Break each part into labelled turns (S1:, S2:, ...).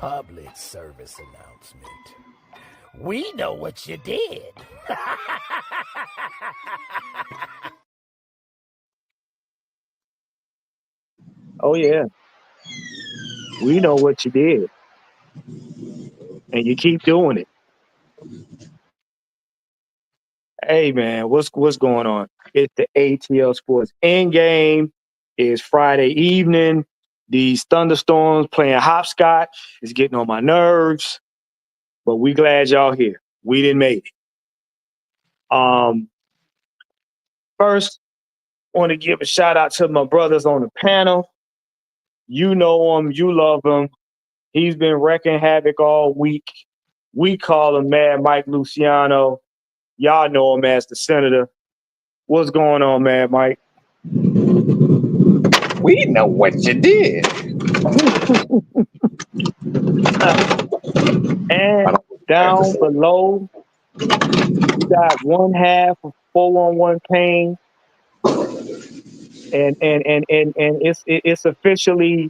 S1: Public service announcement. We know what you did.
S2: Oh yeah, we know what you did, and you keep doing it. Hey man, what's going on? It's the ATL Sports Endgame. It's Friday evening. These thunderstorms playing hopscotch is getting on my nerves, but we glad y'all here. We didn't make it. First, want to give a shout out to my brothers on the panel. You know him, you love him. He's been wrecking havoc all week. We call him Mad Mike Luciano. Y'all know him as the Senator. What's going on, Mad Mike?
S3: We know what you did.
S2: And down below, we got one half of 411 Pain. And it's officially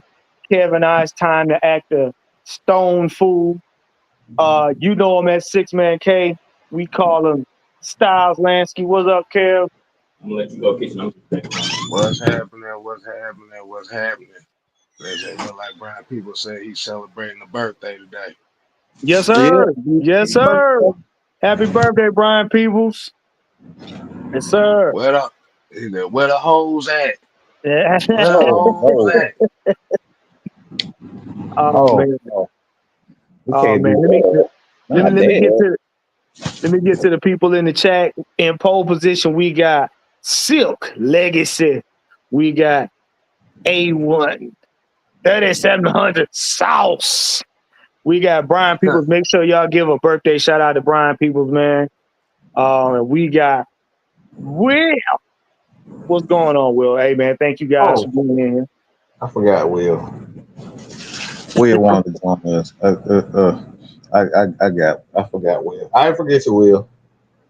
S2: Kevin I's time to act a stone fool. You know him as Six Man K. We call him Styles Lansky. What's up, Kev?
S4: I'm gonna let you go, Kitchen.
S3: What's happening? What's happening? What's happening? Like Brian people say, he's celebrating a birthday today.
S2: Yes,
S3: Yeah.
S2: sir. Yes, sir. Happy birthday, Brian Peebles. Yes, sir.
S3: Where the hoes at?
S2: Yeah.
S3: Where the hoes at?
S2: Oh man. Oh man. Let me get to the people in the chat. In pole position, we got Silk Legacy. We got A1 3700 Sauce. We got Brian Peoples. Make sure y'all give a birthday shout out to Brian Peoples, man. We got Will. What's going on, Will? Hey man, thank you guys for being in here.
S4: I forgot Will. Will wanted to join us. I forgot Will. I forget you, Will.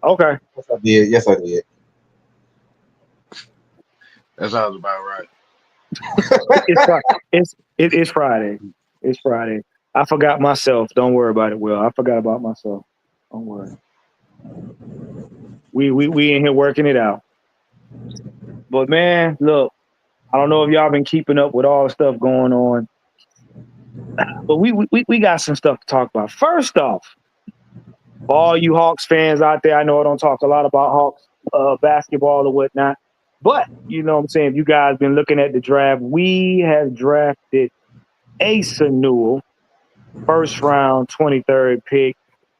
S2: Okay.
S4: Yes, I did. Yes, I did.
S3: That sounds about right.
S2: It's Friday. It's Friday. I forgot myself. Don't worry about it, Will. I forgot about myself. Don't worry. We in here working it out. But man, look, I don't know if y'all been keeping up with all the stuff going on, but we got some stuff to talk about. First off, for all you Hawks fans out there, I know I don't talk a lot about Hawks basketball or whatnot, but you know what I'm saying. If you guys been looking at the draft, we have drafted Asa Newell, first round, 23rd pick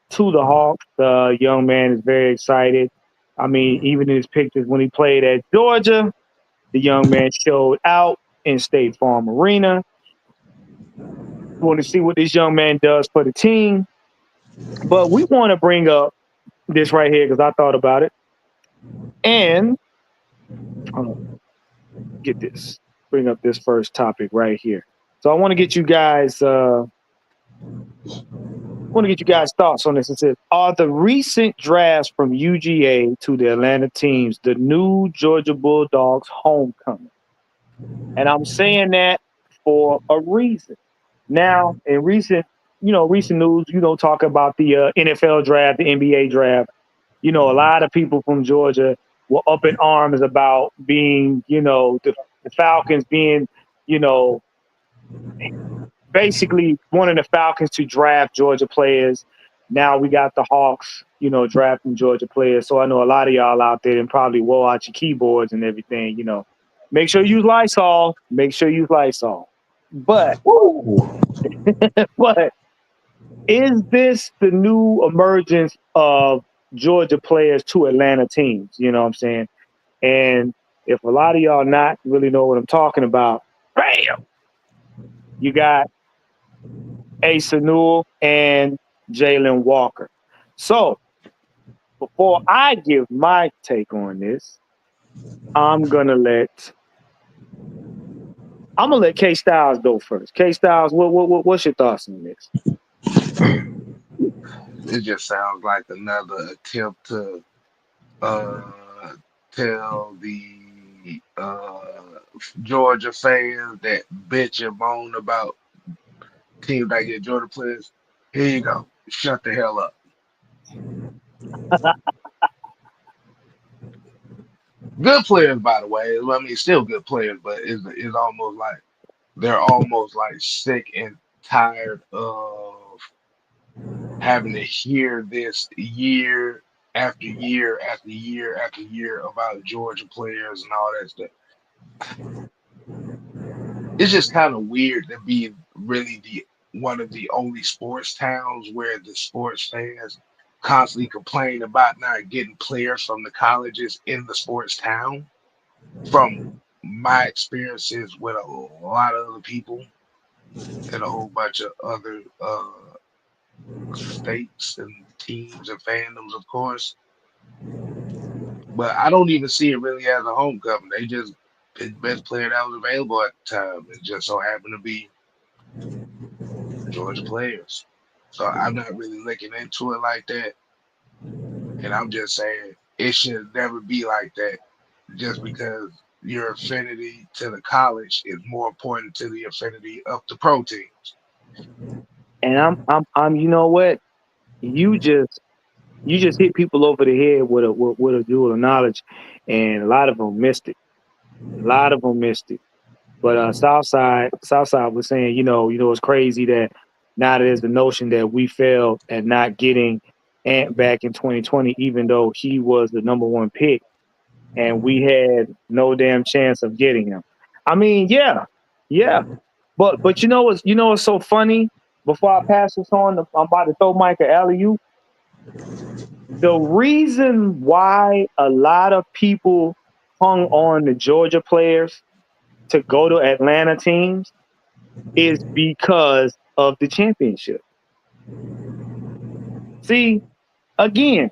S2: to the Hawks. The young man is very excited. I mean, even in his pictures when he played at Georgia, the young man showed out in State Farm Arena. Want to see what this young man does for the team. But we want to bring up this right here because I thought about it. And get this, bring up this first topic right here. So I want to get you guys thoughts on this. It says, are the recent drafts from UGA to the Atlanta teams the new Georgia Bulldogs homecoming? And I'm saying that for a reason. Now, in recent news, talk about the NFL draft, the NBA draft. A lot of people from Georgia were up in arms about being, the Falcons being, basically wanting the Falcons to draft Georgia players. Now we got the Hawks, drafting Georgia players. So I know a lot of y'all out there and probably roll out your keyboards and everything, Make sure you use Lysol. But but is this the new emergence of Georgia players to Atlanta teams? You know what I'm saying? And if a lot of y'all not really know what I'm talking about, bam, you got Asa Newell and Jalen Walker. So before I give my take on this, I'm gonna let K Styles go first. K Styles, what's your thoughts on this?
S3: It just sounds like another attempt to tell the Georgia fans that bitch and moan about Teams that get Georgia players, here you go. Shut the hell up. Good players, by the way. I mean, still good players, but it's almost like they're almost like sick and tired of having to hear this year after year after year after year about Georgia players and all that stuff. It's just kind of weird to be really the one of the only sports towns where the sports fans constantly complain about not getting players from the colleges in the sports town. From my experiences with a lot of other people and a whole bunch of other states and teams and fandoms, of course. But I don't even see it really as a homecoming. They just picked the best player that was available at the time. It just so happened to be Georgia players. So I'm not really looking into it like that. And I'm just saying it should never be like that just because your affinity to the college is more important to the affinity of the pro teams.
S2: And I'm. You know what? You just you just hit people over the head with a dual of knowledge, and a lot of them missed it. A lot of them missed it. But Southside was saying, it's crazy that now there's the notion that we failed at not getting Ant back in 2020, even though he was the number one pick, and we had no damn chance of getting him. I mean, yeah, yeah. But what's so funny? Before I pass this on, I'm about to throw Mike a alley oop. The reason why a lot of people hung on the Georgia players to go to Atlanta teams is because of the championship. See, again,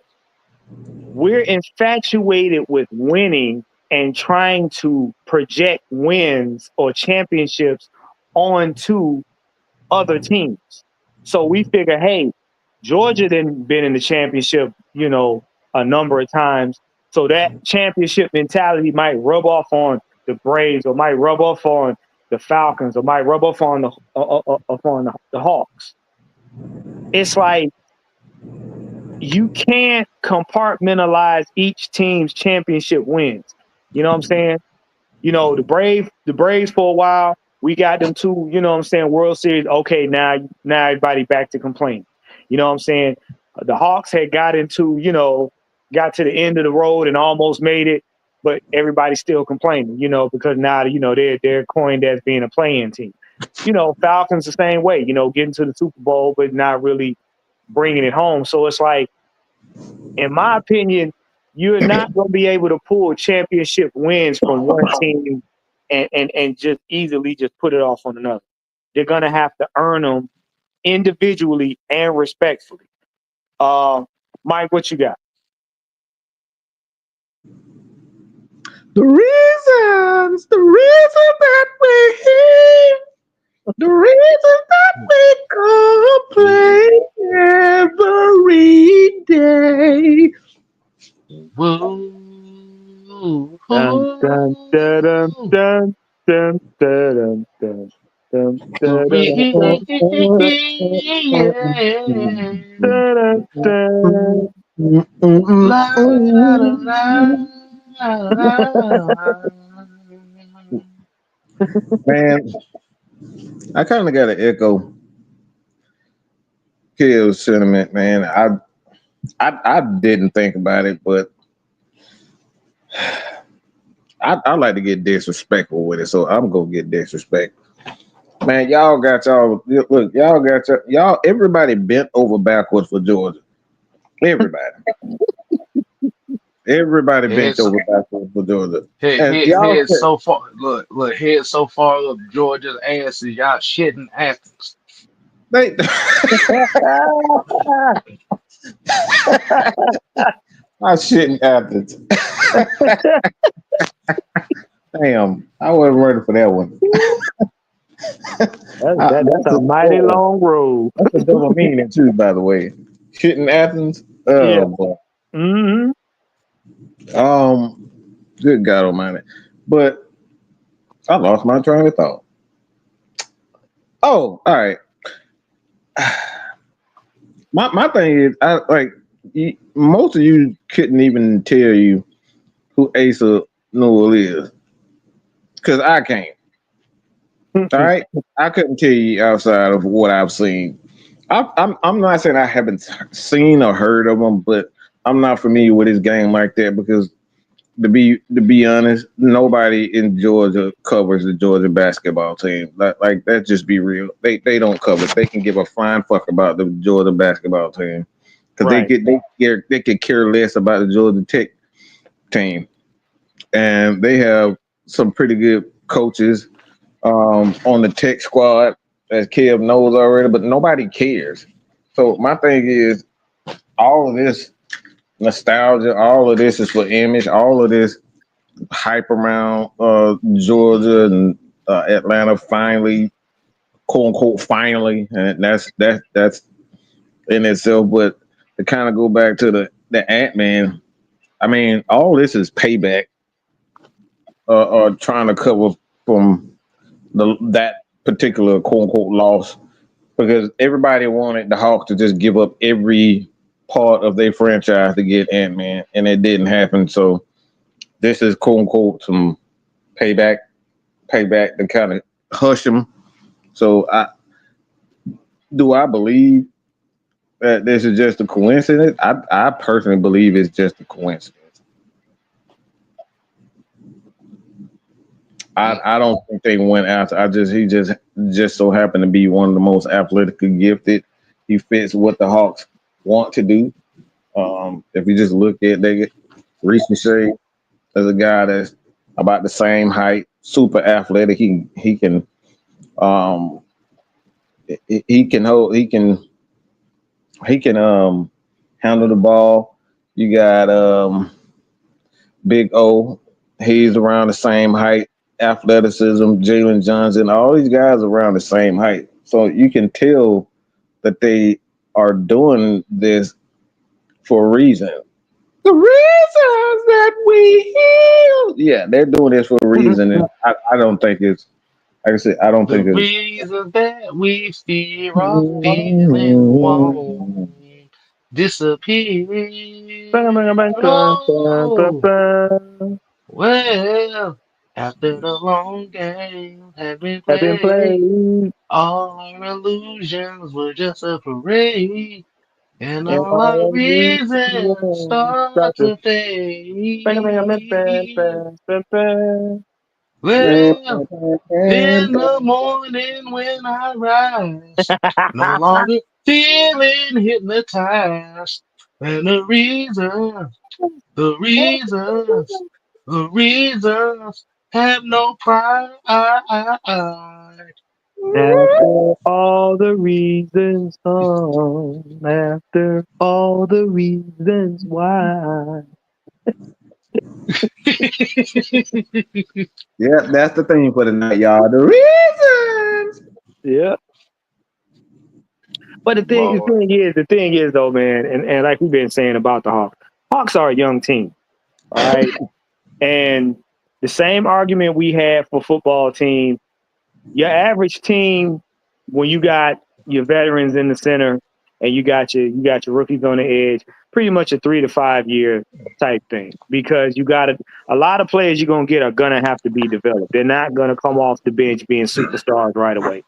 S2: we're infatuated with winning and trying to project wins or championships onto other teams. So we figure, hey, Georgia then been in the championship, a number of times. So that championship mentality might rub off on the Braves, or might rub off on the Falcons, or might rub off on the Hawks. It's like you can't compartmentalize each team's championship wins. You know what I'm saying? The Braves for a while, we got them two, World Series. Okay, now everybody back to complaining. You know what I'm saying? The Hawks had got to the end of the road and almost made it, but everybody's still complaining, because now, they're coined as being a playing team. Falcons the same way, getting to the Super Bowl, but not really bringing it home. So it's like, in my opinion, you're not going to be able to pull championship wins from one team and just easily just put it off on another. They're going to have to earn them individually and respectfully. Mike, what you got?
S4: The reason that we're here, the reason that we complain every day.
S3: Whoa.
S2: Dun, dun, dun, dun, dun, dun, dun, dun,
S3: The
S2: dun, dun, dun,
S3: La, la, la, la, la.
S4: Man, I kind of got to echo Kill's sentiment, man. I didn't think about it, but I like to get disrespectful with it, so I'm gonna get disrespect. Man, y'all got y'all look, y'all got y'all everybody bent over backwards for Georgia. Everybody. Everybody bent
S3: Heads,
S4: over backwards for Georgia.
S3: head,
S4: And
S3: head,
S4: y'all
S3: head so far. Look, head so far up Georgia's ass is y'all shitting Athens.
S4: they I shouldn't have to. Damn, I wasn't ready for that one.
S2: That's a mighty long road.
S4: That's a double meaning too, by the way. Shitting Athens.
S2: Yeah.
S4: Oh boy.
S2: Mm-hmm.
S4: Um, good God Almighty. But I lost my train of thought. Oh, all right. my thing is, most of you couldn't even tell you who Asa Newell is because I can't. All right, I couldn't tell you outside of what I've seen. I'm not saying I haven't seen or heard of him, but I'm not familiar with his game like that because to be honest, nobody in Georgia covers the Georgia basketball team. Like that, just be real. They don't cover. They can give a flying fuck about the Georgia basketball team because
S2: Right.
S4: they could care less about the Georgia Tech team, and they have some pretty good coaches on the Tech squad, as Kev knows already. But nobody cares. So my thing is, all of this nostalgia, all of this is for image, all of this hype around Georgia and Atlanta finally, quote unquote, finally, and that's in itself. But to kind of go back to the Ant Man, I mean, all this is payback, trying to cover from that particular quote unquote loss because everybody wanted the Hawks to just give up every part of their franchise to get Ant Man, and it didn't happen. So this is quote unquote some payback to kind of hush him. So I believe that this is just a coincidence. I personally believe it's just a coincidence. I don't think they went after. He just so happened to be one of the most athletically gifted. He fits what the Hawks want to do. If you just look at they Reese Shea as a guy that's about the same height, super athletic. He can um he can hold he can handle the ball. You got Big O. He's around the same height. Athleticism, Jalen Johnson, all these guys around the same height. So you can tell that they are doing this for a reason. The reasons that we heal. Yeah, they're doing this for a reason. And I don't think it's like I said, I don't
S3: The
S4: think it's
S3: reason that we fear our feeling won't disappear. Oh, well, after the long game had been
S2: Have been
S3: played,
S2: played
S3: all our illusions were just a parade, and
S2: and
S3: all our
S2: all these
S3: reasons start
S2: start to
S3: to fade.
S4: man.
S3: Well, in the morning when I rise, no longer feeling hypnotized. And the reasons have no pride.
S2: after all the reasons after all the reasons why.
S4: Yeah, that's the thing for the night, y'all. The reasons.
S2: Yeah. But the thing, the
S3: Lord.
S2: thing is, the thing is though, man, and like we've been saying about the Hawks, Hawks are a young team, all right. And the same argument we had for football team, your average team, when you got your veterans in the center and you got your rookies on the edge, pretty much a 3 to 5 year type thing because you got a lot of players you're gonna get are gonna have to be developed. They're not gonna come off the bench being superstars right away.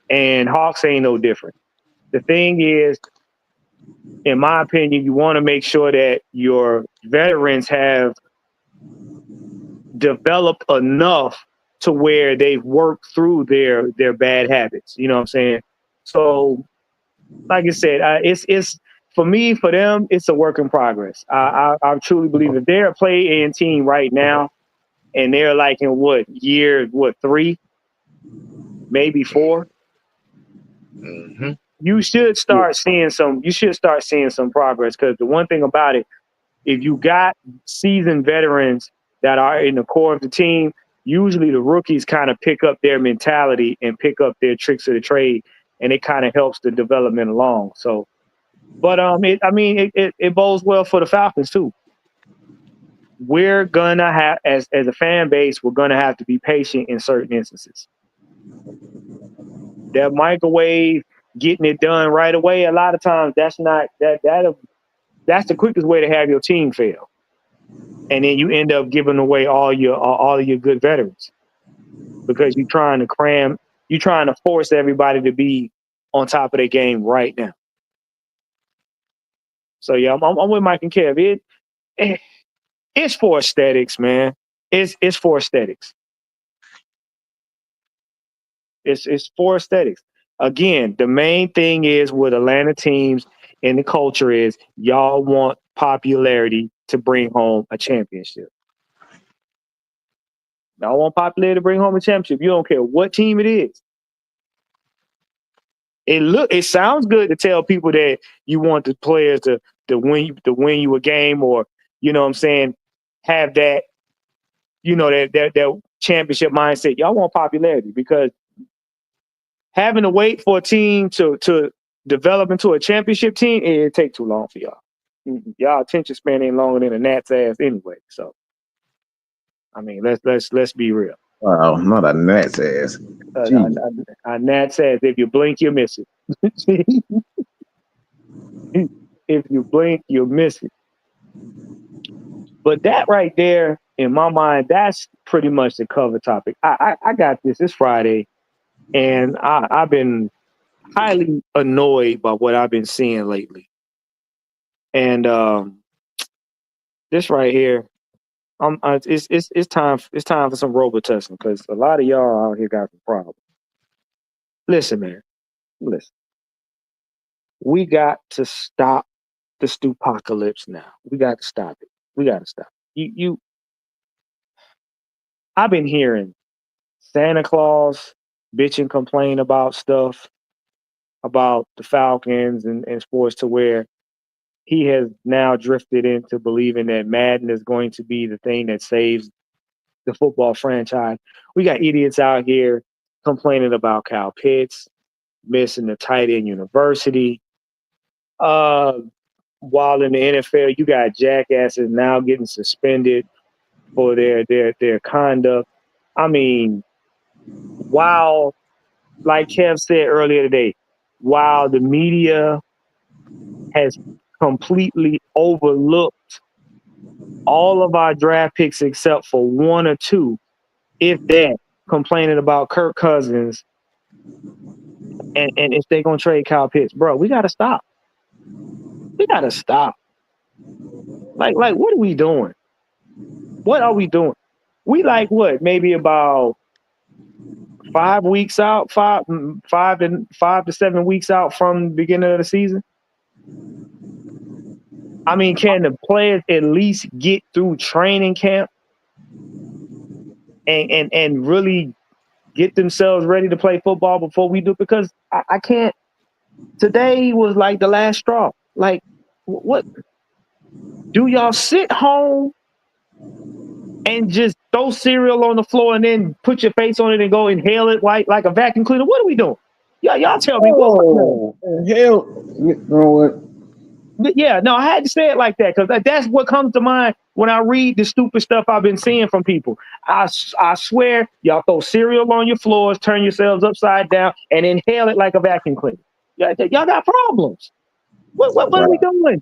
S2: And Hawks ain't no different. The thing is, in my opinion, you want to make sure that your veterans have developed enough to where they've worked through their bad habits. You know what I'm saying? So, like I said, it's for me, for them, it's a work in progress. I truly believe if they're a play-in team right now, and they're like in year 3, maybe 4,
S3: Hmm.
S2: you should start seeing some progress. Because the one thing about it, if you got seasoned veterans that are in the core of the team, usually the rookies kind of pick up their mentality and pick up their tricks of the trade, and it kind of helps the development along. So, but it bodes well for the Falcons too. We're gonna have, as a fan base, we're gonna have to be patient in certain instances. That microwave getting it done right away. A lot of times that's not that's the quickest way to have your team fail, and then you end up giving away all of your good veterans because you're trying to force everybody to be on top of their game right now. So yeah, I'm with Mike and Kev. It's for aesthetics, man. It's for aesthetics. It's for aesthetics. Again, the main thing is with Atlanta teams and the culture is y'all want popularity to bring home a championship. Y'all want popularity to bring home a championship. You don't care what team it is. It sounds good to tell people that you want the players to win you a game, or you know what I'm saying, have that, you know, that championship mindset. Y'all want popularity because having to wait for a team to develop into a championship team, it take too long for y'all. Y'all attention span ain't longer than a gnat's ass anyway. So I mean, let's be real.
S4: Wow, not a gnat's ass.
S2: A gnat's ass. If you blink, you miss it. If you blink, you'll miss it. But that right there, in my mind, that's pretty much the cover topic. I got this. It's Friday, and I've been highly annoyed by what I've been seeing lately. And this right here, it's time for some Robitussin because a lot of y'all out here got some problems. Listen, man, listen. We got to stop the stupocalypse now. We got to stop it. We got to stop. I've been hearing Santa Claus bitch and complain about stuff about the Falcons and sports to where he has now drifted into believing that Madden is going to be the thing that saves the football franchise. We got idiots out here complaining about Kyle Pitts missing the tight end university. While in the NFL, you got jackasses now getting suspended for their conduct. I mean, while, like Kev said earlier today, while the media has completely overlooked all of our draft picks except for one or two, if that, complaining about Kirk Cousins and if they're going to trade Kyle Pitts. Bro, we got to stop. We got to stop. Like, what are we doing? What are we doing? We like what? Maybe about 5 weeks out, five to 7 weeks out from the beginning of the season. I mean, can the players at least get through training camp and really get themselves ready to play football before we do? Because I can't. Today was like the last straw. Like, what? Do y'all sit home and just throw cereal on the floor and then put your face on it and go inhale it like a vacuum cleaner? What are we doing? Y'all tell me.
S4: Oh, hell, you know what?
S2: But yeah, no, I had to say it like that because that's what comes to mind when I read the stupid stuff I've been seeing from people. I swear, y'all throw cereal on your floors, turn yourselves upside down, and inhale it like a vacuum cleaner. Y'all got problems. What are we doing?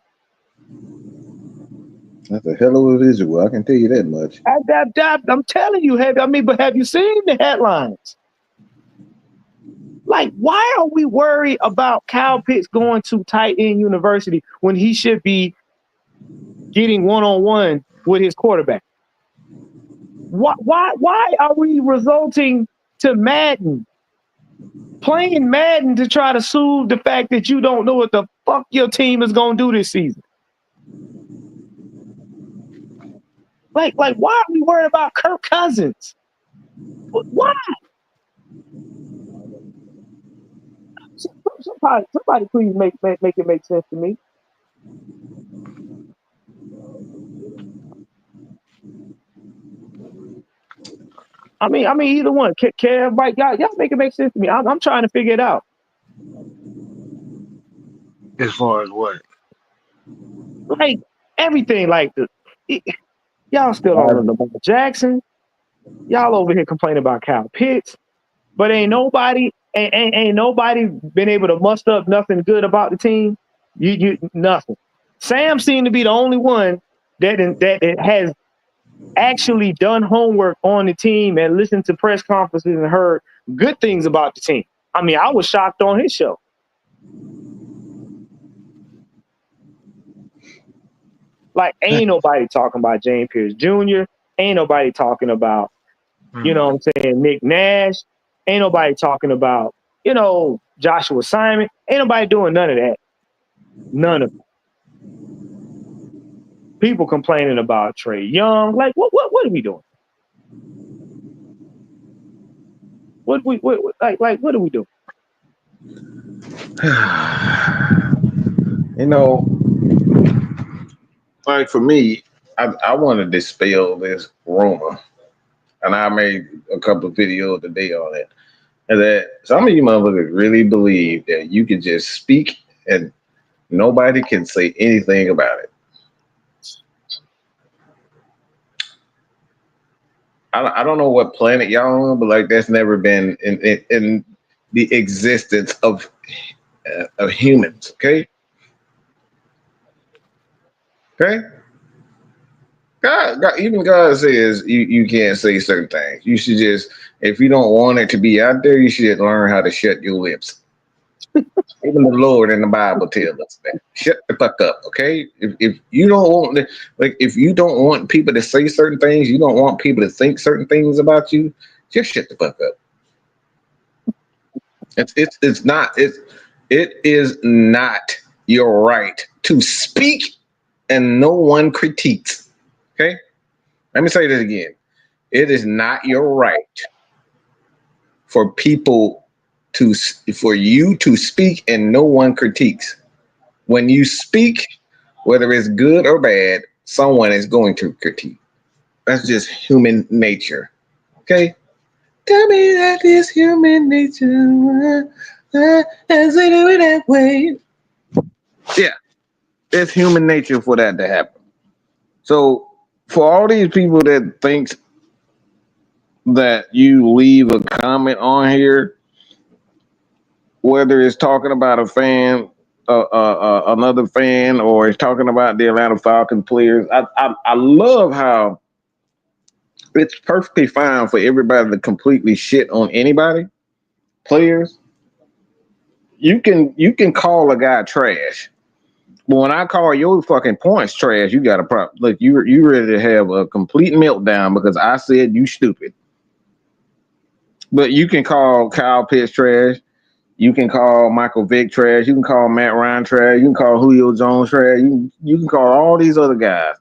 S4: That's a hell of a visual. I can tell you that much.
S2: I'm telling you, but have you seen the headlines? Like, why are we worried about Kyle Pitts going to tight end university when he should be getting one-on-one with his quarterback? Why are we resulting to Madden? Playing Madden to try to soothe the fact that you don't know what the fuck your team is going to do this season. Like, why are we worried about Kirk Cousins? Why? Somebody please make it make sense to me. I mean, either one. Kev, right? Y'all make it make sense to me. I'm trying to figure it out.
S3: As far as what?
S2: Like everything, like y'all still on Lamar Jackson. Y'all over here complaining about Kyle Pitts, but ain't nobody Ain't nobody been able to muster up nothing good about the team. You nothing. Sam seemed to be the only one that has actually done homework on the team and listened to press conferences and heard good things about the team. I mean, I was shocked on his show. Like, ain't nobody talking about James Pierce Jr. Ain't nobody talking about, you know what I'm saying, Nick Nash. Ain't nobody talking about, Joshua Simon. Ain't nobody doing none of that. None of it. People complaining about Trey Young. Like, what are we doing? What are we doing?
S4: Like for me, I want to dispel this rumor, and I made a couple of videos today on it. And that some of you motherfuckers really believe that you can just speak and nobody can say anything about it. I don't know what planet y'all on, but like that's never been in the existence of humans. Okay. God, even God says you can't say certain things. You should just, if you don't want it to be out there, you should learn how to shut your lips. Even the Lord in the Bible tells us that. Shut the fuck up, okay? If you don't want if you don't want people to say certain things, you don't want people to think certain things about you, just shut the fuck up. It is not your right to speak and no one critiques. Okay? Let me say this again. It is not your right for you to speak and no one critiques. When you speak, whether it's good or bad, someone is going to critique. That's just human nature. Okay? Tell me that is human nature. As they do it that way. Yeah. It's human nature for that to happen. So for all these people that thinks that you leave a comment on here, whether it's talking about a fan, another fan, or it's talking about the Atlanta Falcons players, I love how it's perfectly fine for everybody to completely shit on anybody, players. You can call a guy trash. But when I call your fucking points trash, you got a problem. Look, you ready to have a complete meltdown because I said you stupid. But you can call Kyle Pitts trash. You can call Michael Vick trash. You can call Matt Ryan trash. You can call Julio Jones trash. You can call all these other guys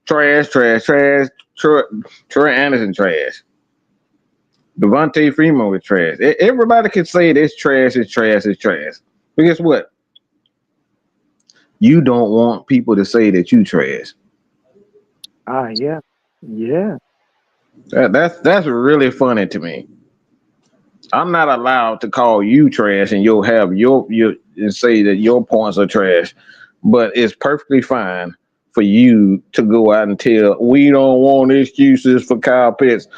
S4: trash. Troy Anderson trash. Devontae Freeman was trash. Everybody can say this trash is trash is trash. But guess what? You don't want people to say that you trash.
S2: Yeah.
S4: That's really funny to me. I'm not allowed to call you trash, and you'll have your and say that your points are trash, but it's perfectly fine for you to go out and tell we don't want excuses for Kyle Pitts.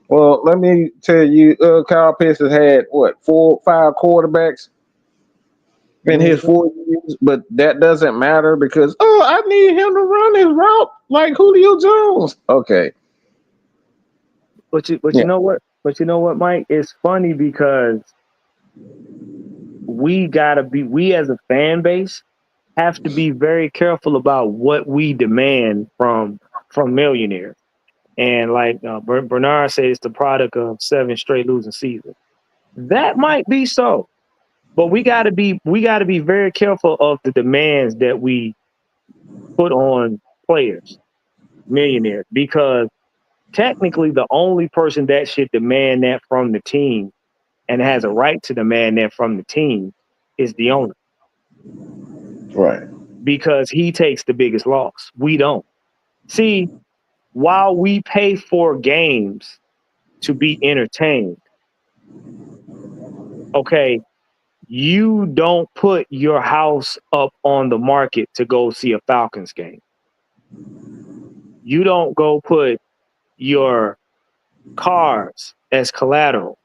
S4: Well, let me tell you, Kyle Pitts has had what 4, 5 quarterbacks in his 4 years, but that doesn't matter because I need him to run his route like Julio Jones. Okay,
S2: But you know what? But you know what, Mike? It's funny because we as a fan base have to be very careful about what we demand from millionaires. And like Bernard said, it's the product of 7 straight losing seasons. That might be so, but we got to be very careful of the demands that we put on players, millionaires, because technically the only person that should demand that from the team and has a right to demand that from the team is the owner.
S4: right.
S2: Because he takes the biggest loss. We don't. See, while we pay for games to be entertained, okay, you don't put your house up on the market to go see a Falcons game. You don't go put your cars as collateral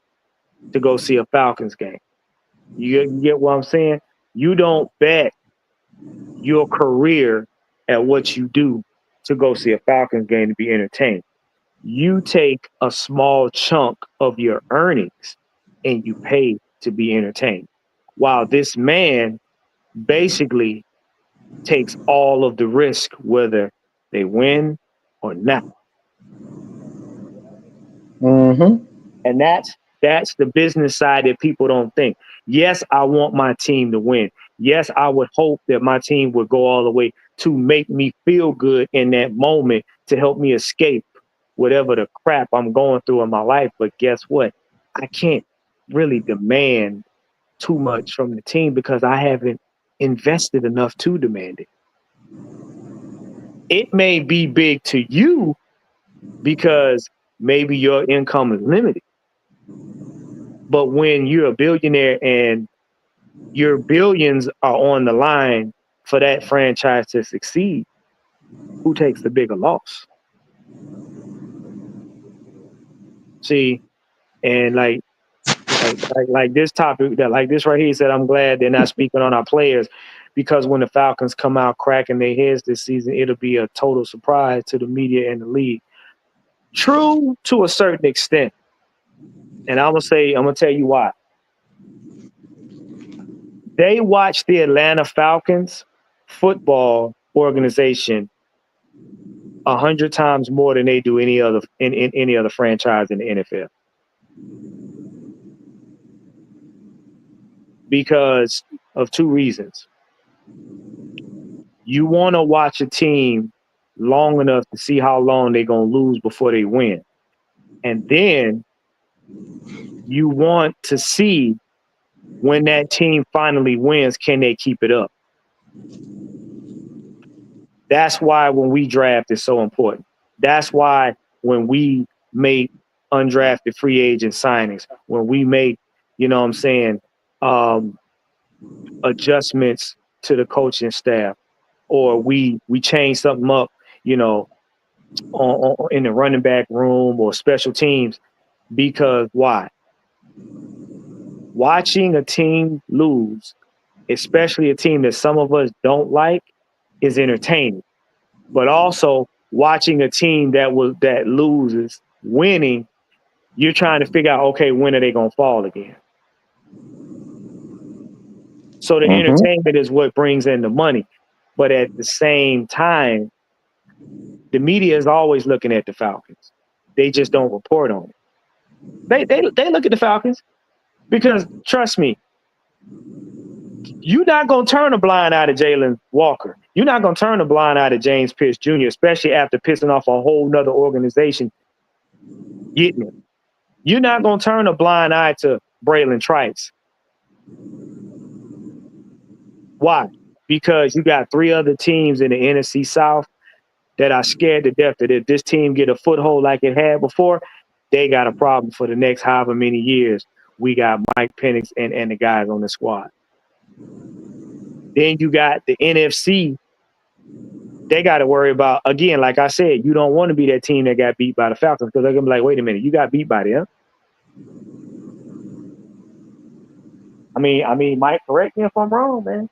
S2: to go see a Falcons game. You get what I'm saying? You don't bet your career at what you do to go see a Falcons game to be entertained. You take a small chunk of your earnings and you pay to be entertained. While this man basically takes all of the risk, whether they win or not.
S4: Mm-hmm.
S2: And that's the business side that people don't think. Yes, I want my team to win. Yes, I would hope that my team would go all the way to make me feel good in that moment to help me escape whatever the crap I'm going through in my life. But guess what? I can't really demand too much from the team because I haven't invested enough to demand it. It may be big to you because maybe your income is limited. But when you're a billionaire and your billions are on the line for that franchise to succeed, who takes the bigger loss? See, and like this topic that like this right here said, I'm glad they're not speaking on our players because when the Falcons come out cracking their heads this season, it'll be a total surprise to the media and the league. True to a certain extent. And I'm gonna tell you why. They watch the Atlanta Falcons football organization 100 times more than they do in any other franchise in the NFL because of two reasons. You want to watch a team long enough to see how long they're gonna lose before they win, and then you want to see when that team finally wins, can they keep it up? That's why when we draft is so important. That's why when we make undrafted free agent signings, when we make, you know what I'm saying, um, adjustments to the coaching staff, or we change something up, you know, in the running back room or special teams, because why? Watching a team lose, especially a team that some of us don't like, is entertaining. But also watching a team that loses winning, you're trying to figure out, okay, when are they gonna fall again? So the
S4: Mm-hmm.
S2: entertainment is what brings in the money. But at the same time, the media is always looking at the Falcons. They just don't report on it. They look at the Falcons because trust me, you're not gonna turn a blind eye to Jalen Walker. You're not gonna turn a blind eye to James Pierce Jr., especially after pissing off a whole nother organization getting him. You're not gonna turn a blind eye to Braylon Trice. Why? Because you got three other teams in the NFC South that are scared to death that if this team get a foothold like it had before, they got a problem for the next however many years. We got Mike Penix and the guys on the squad. Then you got the NFC. They got to worry about, again, like I said, you don't want to be that team that got beat by the Falcons because they're going to be like, wait a minute, you got beat by them? I mean, Mike, correct me if I'm wrong, man.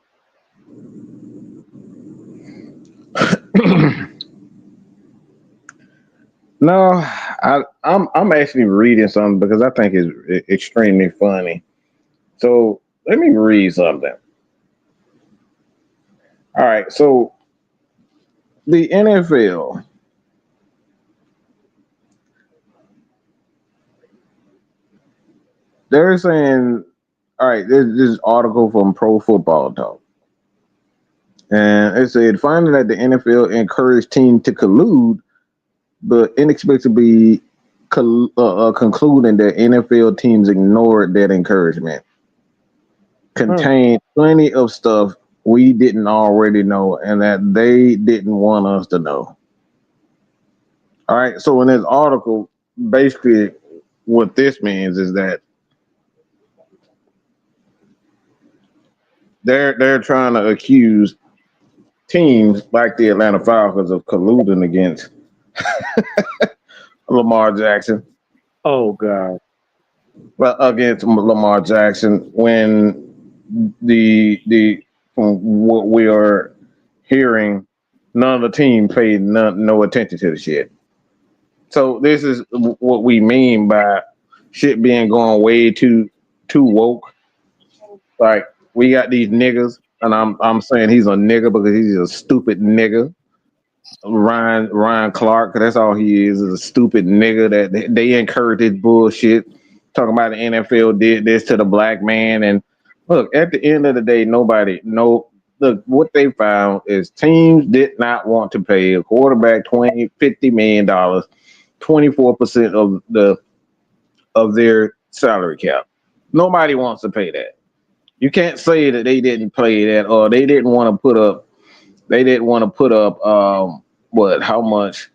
S4: No, I'm actually reading something because I think it's extremely funny. So let me read something. All right, so the NFL, they're saying, all right, there's this article from Pro Football Talk, and it said finding that the NFL encouraged teams to collude, but inexplicably concluding that NFL teams ignored that encouragement. Contained plenty of stuff we didn't already know and that they didn't want us to know. All right. So in this article, basically what this means is that they're trying to accuse teams like the Atlanta Falcons of colluding against Lamar Jackson.
S2: Oh, God.
S4: Well, against Lamar Jackson when the from what we are hearing, none of the team paid no attention to the shit. So this is what we mean by shit being going way too woke. Like we got these niggas, and I'm saying he's a nigga because he's a stupid nigga. Ryan Clark, 'cause that's all he is a stupid nigga that they encourage this bullshit. Talking about the NFL did this to the black man, and look, at the end of the day, nobody no look what they found is teams did not want to pay a quarterback 20-50 million dollars, 24% of their salary cap. Nobody wants to pay that. You can't say that they didn't pay that or they didn't want to put up what how much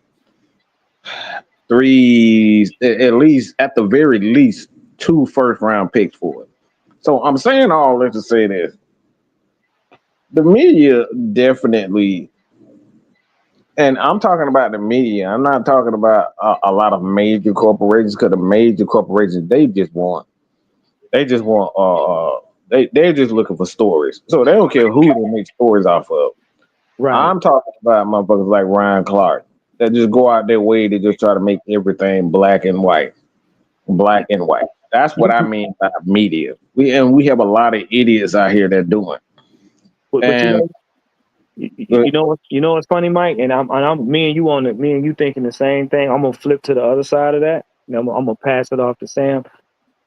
S4: three at least at the very least two first round picks for it. So I'm saying all this to say this. The media definitely, and I'm talking about the media. I'm not talking about a lot of major corporations because the major corporations they just want they're just looking for stories. So they don't care who they make stories off of.
S2: Right.
S4: I'm talking about motherfuckers like Ryan Clark that just go out their way to just try to make everything black and white. Black and white. That's what I mean by media. We have a lot of idiots out here that do it.
S2: But
S4: And
S2: you know what's funny, Mike, and I'm me and you on it. Me and you thinking the same thing. I'm gonna flip to the other side of that. And I'm gonna pass it off to Sam.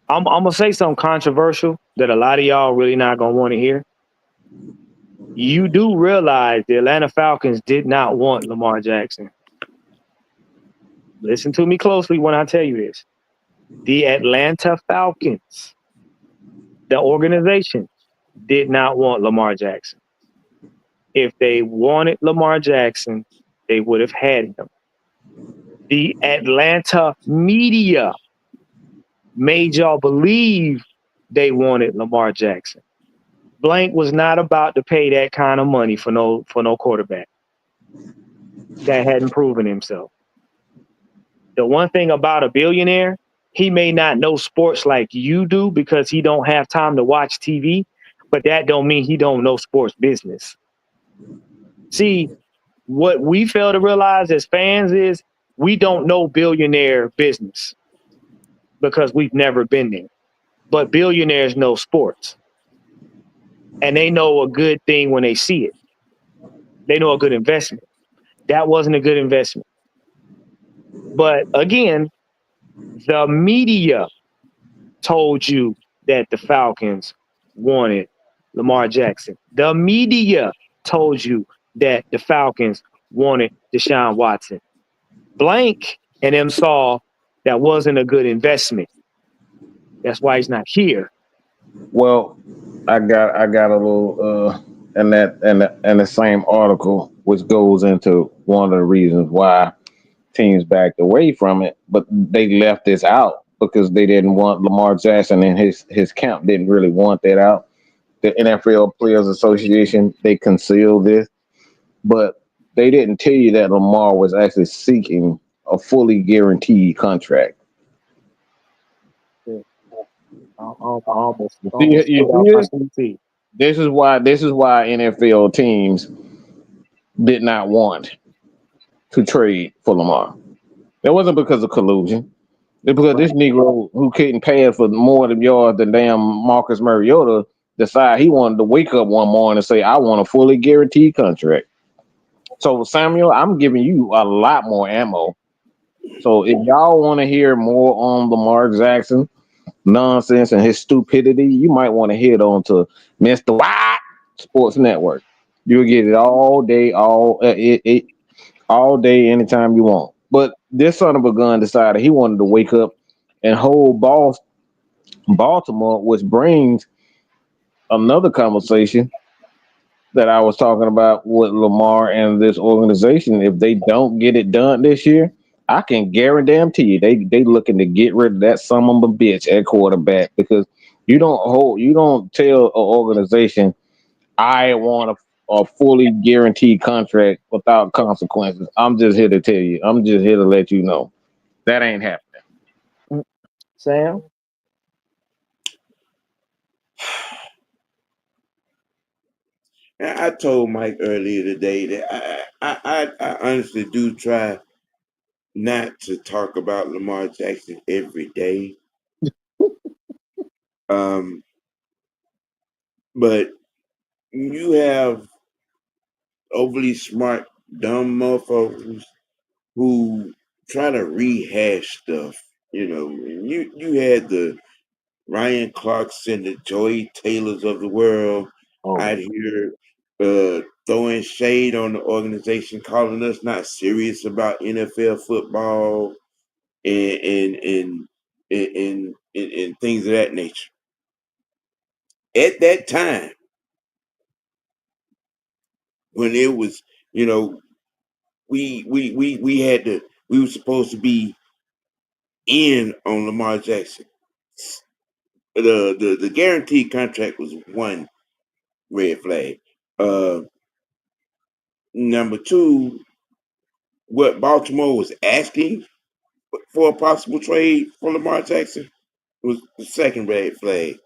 S2: I'm gonna say something controversial that a lot of y'all really not gonna want to hear. You do realize the Atlanta Falcons did not want Lamar Jackson. Listen to me closely when I tell you this. The Atlanta Falcons, the organization, did not want Lamar Jackson. If they wanted Lamar Jackson, they would have had him. The Atlanta media made y'all believe they wanted Lamar Jackson. Blank was not about to pay that kind of money for no quarterback that hadn't proven himself. The one thing about a billionaire, he may not know sports like you do because he don't have time to watch TV, but that don't mean he don't know sports business. See, what we fail to realize as fans is we don't know billionaire business because we've never been there. But billionaires know sports. And they know a good thing when they see it. They know a good investment. That wasn't a good investment. But again, the media told you that the Falcons wanted Lamar Jackson. The media told you that the Falcons wanted Deshaun Watson. Blank and them saw that wasn't a good investment. That's why he's not here.
S4: well, I got a little in the same article which goes into one of the reasons why teams backed away from it, but they left this out because they didn't want Lamar Jackson and his camp didn't really want that out. The NFL Players Association they concealed this, but they didn't tell you that Lamar was actually seeking a fully guaranteed contract.
S2: Almost
S4: You see,
S2: spit out my CT.
S4: this is why NFL teams did not want to trade for Lamar. It wasn't because of collusion. It's because this Negro who couldn't pay for more than yards than damn Marcus Mariota decided he wanted to wake up one morning and say, I want a fully guaranteed contract. So Samuel, I'm giving you a lot more ammo. So if y'all want to hear more on Lamar Jackson nonsense and his stupidity, you might want to head on to Mr. White Sports Network. You'll get it all day, all day, anytime you want. But this son of a gun decided he wanted to wake up and hold Baltimore, which brings another conversation that I was talking about with Lamar and this organization. If they don't get it done this year, I can guarantee you they looking to get rid of that son of a bitch at quarterback because you don't tell an organization I want a fully guaranteed contract without consequences. I'm just here to tell you. I'm just here to let you know that ain't happening.
S2: Sam?
S5: I told Mike earlier today that I honestly do try not to talk about Lamar Jackson every day. Um, but you have overly smart, dumb motherfuckers who try to rehash stuff. You had the Ryan Clarkson, the Joey Taylors of the world
S2: Oh,
S5: out here throwing shade on the organization, calling us not serious about NFL football and things of that nature. At that time, when it was, you know, we had to we were supposed to be in on Lamar Jackson. The guaranteed contract was one red flag. Uh, Number two, what Baltimore was asking for a possible trade for Lamar Jackson was the second red flag.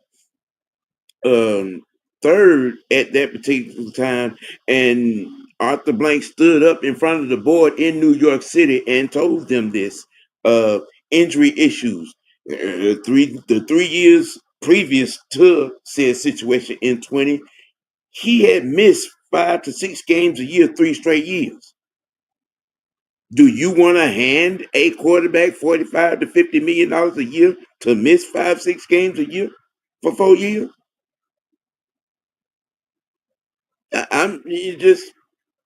S5: Um, Third, at that particular time, and Arthur Blank stood up in front of the board in New York City and told them this: uh, injury issues. The 3 years previous to said situation in 20, he had missed 5 to 6 games a year, 3 straight years. Do you want to hand a quarterback $45 to $50 million a year to miss 5, 6 games a year for 4 years? I'm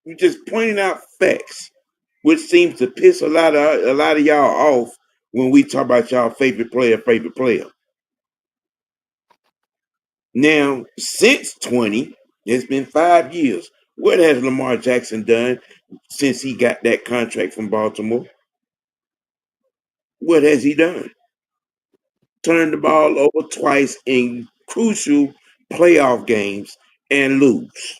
S5: you just pointing out facts, which seems to piss a lot of y'all off when we talk about y'all favorite player, favorite player. Now, since 20, it's been 5 years. What has Lamar Jackson done since he got that contract from Baltimore? What has he done? Turned the ball over twice in crucial playoff games and lose.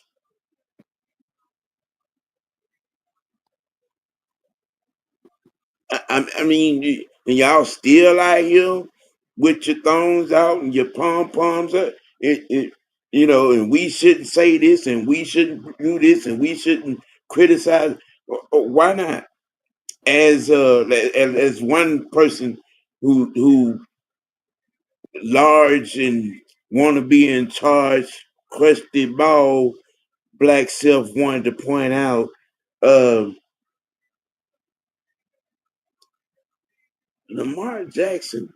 S5: I mean, and y'all still out here with your thumbs out and your pom poms up. And we shouldn't say this, and we shouldn't do this, and we shouldn't criticize. Why not? As one person who large and want to be in charge, crusty ball, black self wanted to point out, uh, Lamar Jackson,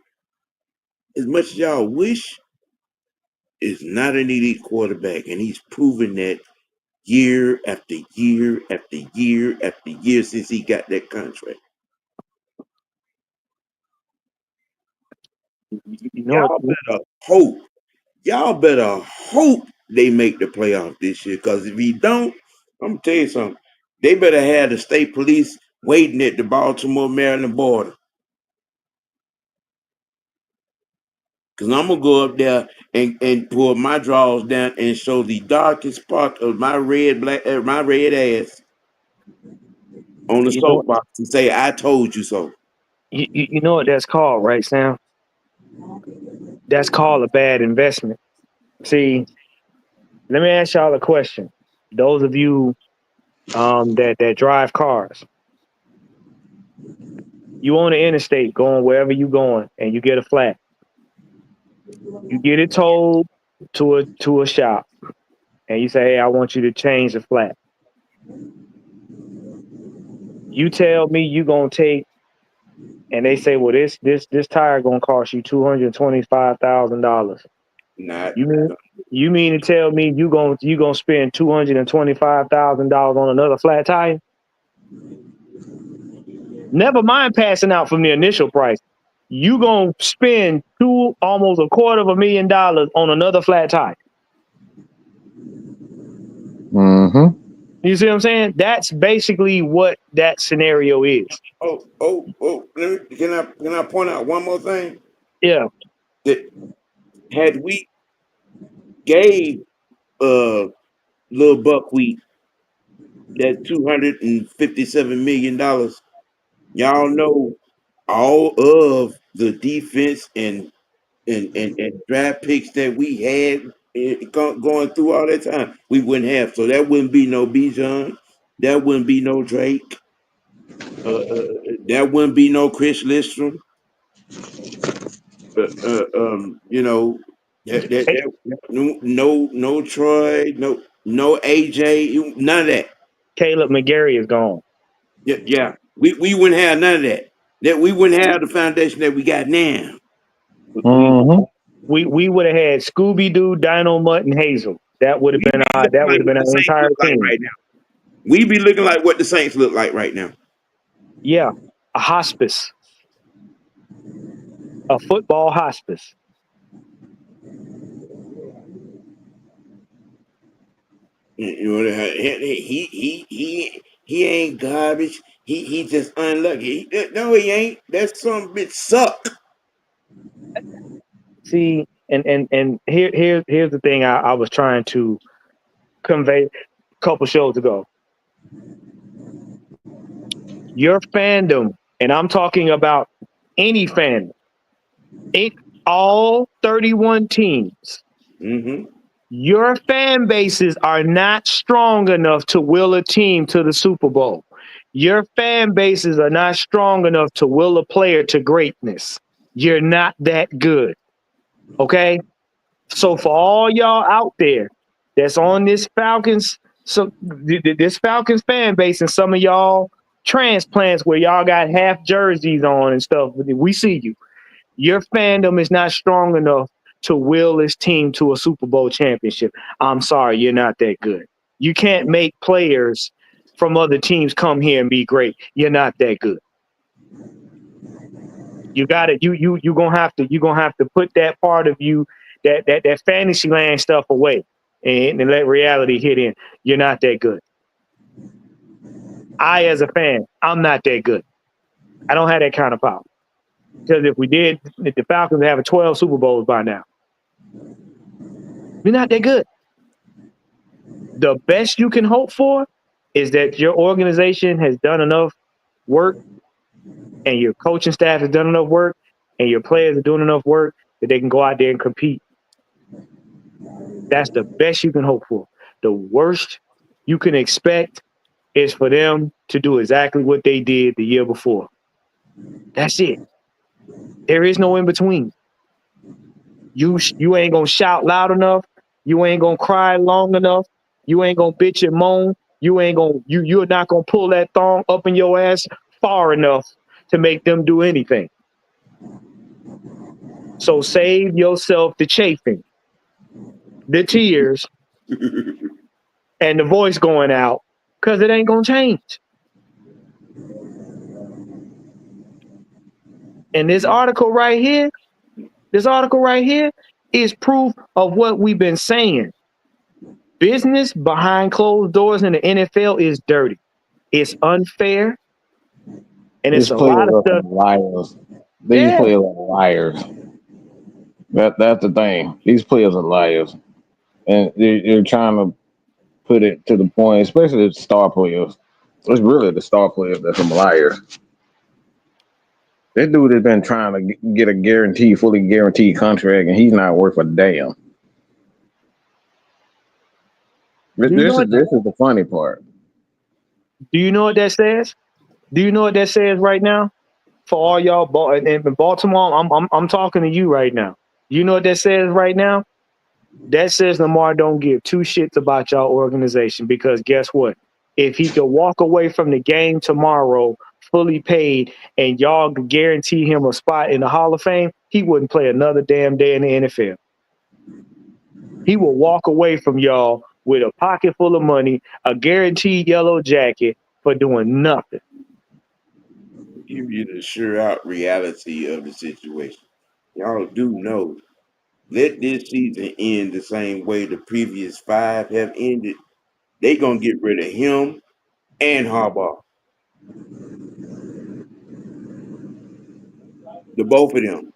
S5: as much as y'all wish, is not an elite quarterback, and he's proven that year after year after year after year since he got that contract.
S2: you know
S5: Y'all
S2: what?
S5: better hope. Y'all better hope they make the playoff this year. Because if he don't, I'm gonna tell you something. They better have the state police waiting at the Baltimore Maryland border. Cause I'm gonna go up there and pull my drawers down and show the darkest part of my red ass on the
S2: You know
S5: soapbox and say, I told you so.
S2: you know what that's called, right, Sam? That's called a bad investment. See, let me ask y'all a question. Those of you that drive cars, you on the interstate going wherever you going, and you get a flat. You get it towed to a shop, and you say, "Hey, I want you to change the flat." You tell me you gonna take, and they say, "Well, this tire gonna cost you $225,000."
S5: Not
S2: You mean you mean to tell me you gonna spend $225,000 on another flat tire? Never mind passing out from the initial price. You gonna spend almost $250,000 on another flat tire.
S4: Mm-hmm.
S2: You see what I'm saying? That's basically what that scenario is.
S5: oh. Can I point out one more thing?
S2: Yeah.
S5: That had we gave little buckwheat that $257 million, y'all know all of the defense and draft picks that we had. going through all that time, we wouldn't have. So that wouldn't be no Bijan. That wouldn't be no Drake. That wouldn't be no Chris Listrom. You know, no Troy, no AJ, none of that.
S2: Caleb McGarry is gone.
S5: Yeah. We wouldn't have none of that. That we wouldn't have the foundation that we got now.
S2: We would have had Scooby Doo, Dino Mutt, and Hazel. That would have been our entire team
S5: right now. We be looking like what the Saints look like right now.
S2: Yeah, a hospice, a football hospice.
S5: You know, he ain't garbage. He just unlucky. No, he ain't. That some bitch suck.
S2: See, and here's the thing I was trying to convey a couple shows ago. Your fandom, and I'm talking about any fandom, all 31 teams.
S5: Mm-hmm.
S2: Your fan bases are not strong enough to will a team to the Super Bowl. Your fan bases are not strong enough to will a player to greatness. You're not that good. Okay? So for all y'all out there that's on this Falcons, this Falcons fan base, and some of y'all transplants where y'all got half jerseys on and stuff, we see you. Your fandom is not strong enough to will this team to a Super Bowl championship. I'm sorry, you're not that good. You can't make players from other teams come here and be great. You're not that good. You got it. You're gonna have to put that part of you, that fantasy land stuff away and let reality hit in. You're not that good. I, as a fan, I'm not that good. I don't have that kind of power. Because if the Falcons would have 12 Super Bowls by now. You're not that good. The best you can hope for is that your organization has done enough work and your coaching staff has done enough work and your players are doing enough work that they can go out there and compete. That's the best you can hope for. The worst you can expect is for them to do exactly what they did the year before. That's it. There is no in between. You ain't gonna shout loud enough. You ain't gonna cry long enough. You ain't gonna bitch and moan. You're not gonna pull that thong up in your ass far enough to make them do anything. So save yourself the chafing, the tears, and the voice going out, because it ain't gonna change. And this article right here is proof of what we've been saying. Business behind closed doors in the NFL is dirty. It's unfair. And it's a lot of stuff.
S4: Liars. These players are liars. That's the thing. These players are liars. And they're trying to put it to the point, especially the star players. It's really the star players that's some liars. This dude has been trying to get a fully guaranteed contract, and he's not worth a damn. This is the funny part.
S2: Do you know what that says? Do you know what that says right now? For all y'all in Baltimore, I'm talking to you right now. You know what that says right now? That says Lamar don't give two shits about y'all organization, because guess what? If he could walk away from the game tomorrow fully paid and y'all could guarantee him a spot in the Hall of Fame, he wouldn't play another damn day in the NFL. He will walk away from y'all with a pocket full of money, a guaranteed yellow jacket for doing nothing.
S5: Give you the sure out reality of the situation. Y'all do know. Let this season end the same way the previous 5 have ended. They gonna get rid of him and Harbaugh. The both of them.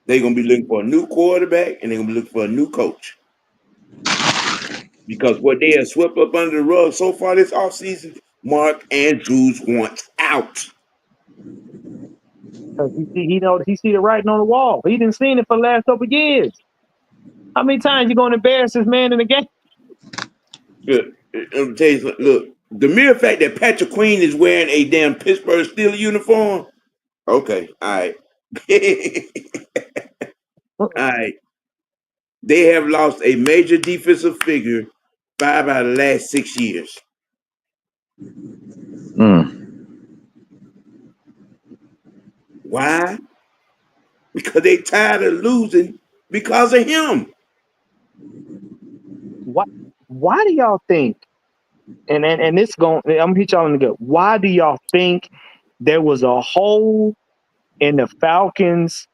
S5: They're gonna be looking for a new quarterback and they're gonna be looking for a new coach. Because what they have swept up under the rug so far this offseason, Mark Andrews wants out.
S2: He see the writing on the wall. He didn't see it for the last couple of years. How many times you gonna embarrass this man in the game?
S5: Look, I'm tell you something. Look, the mere fact that Patrick Queen is wearing a damn Pittsburgh Steelers uniform. Okay, all right, all right. They have lost a major defensive figure 5 out of the last 6 years. Why? Because they tired of losing because of him.
S2: Why do y'all think? And this going, I'm gonna hit y'all in the gut. Why do y'all think there was a hole in the Falcons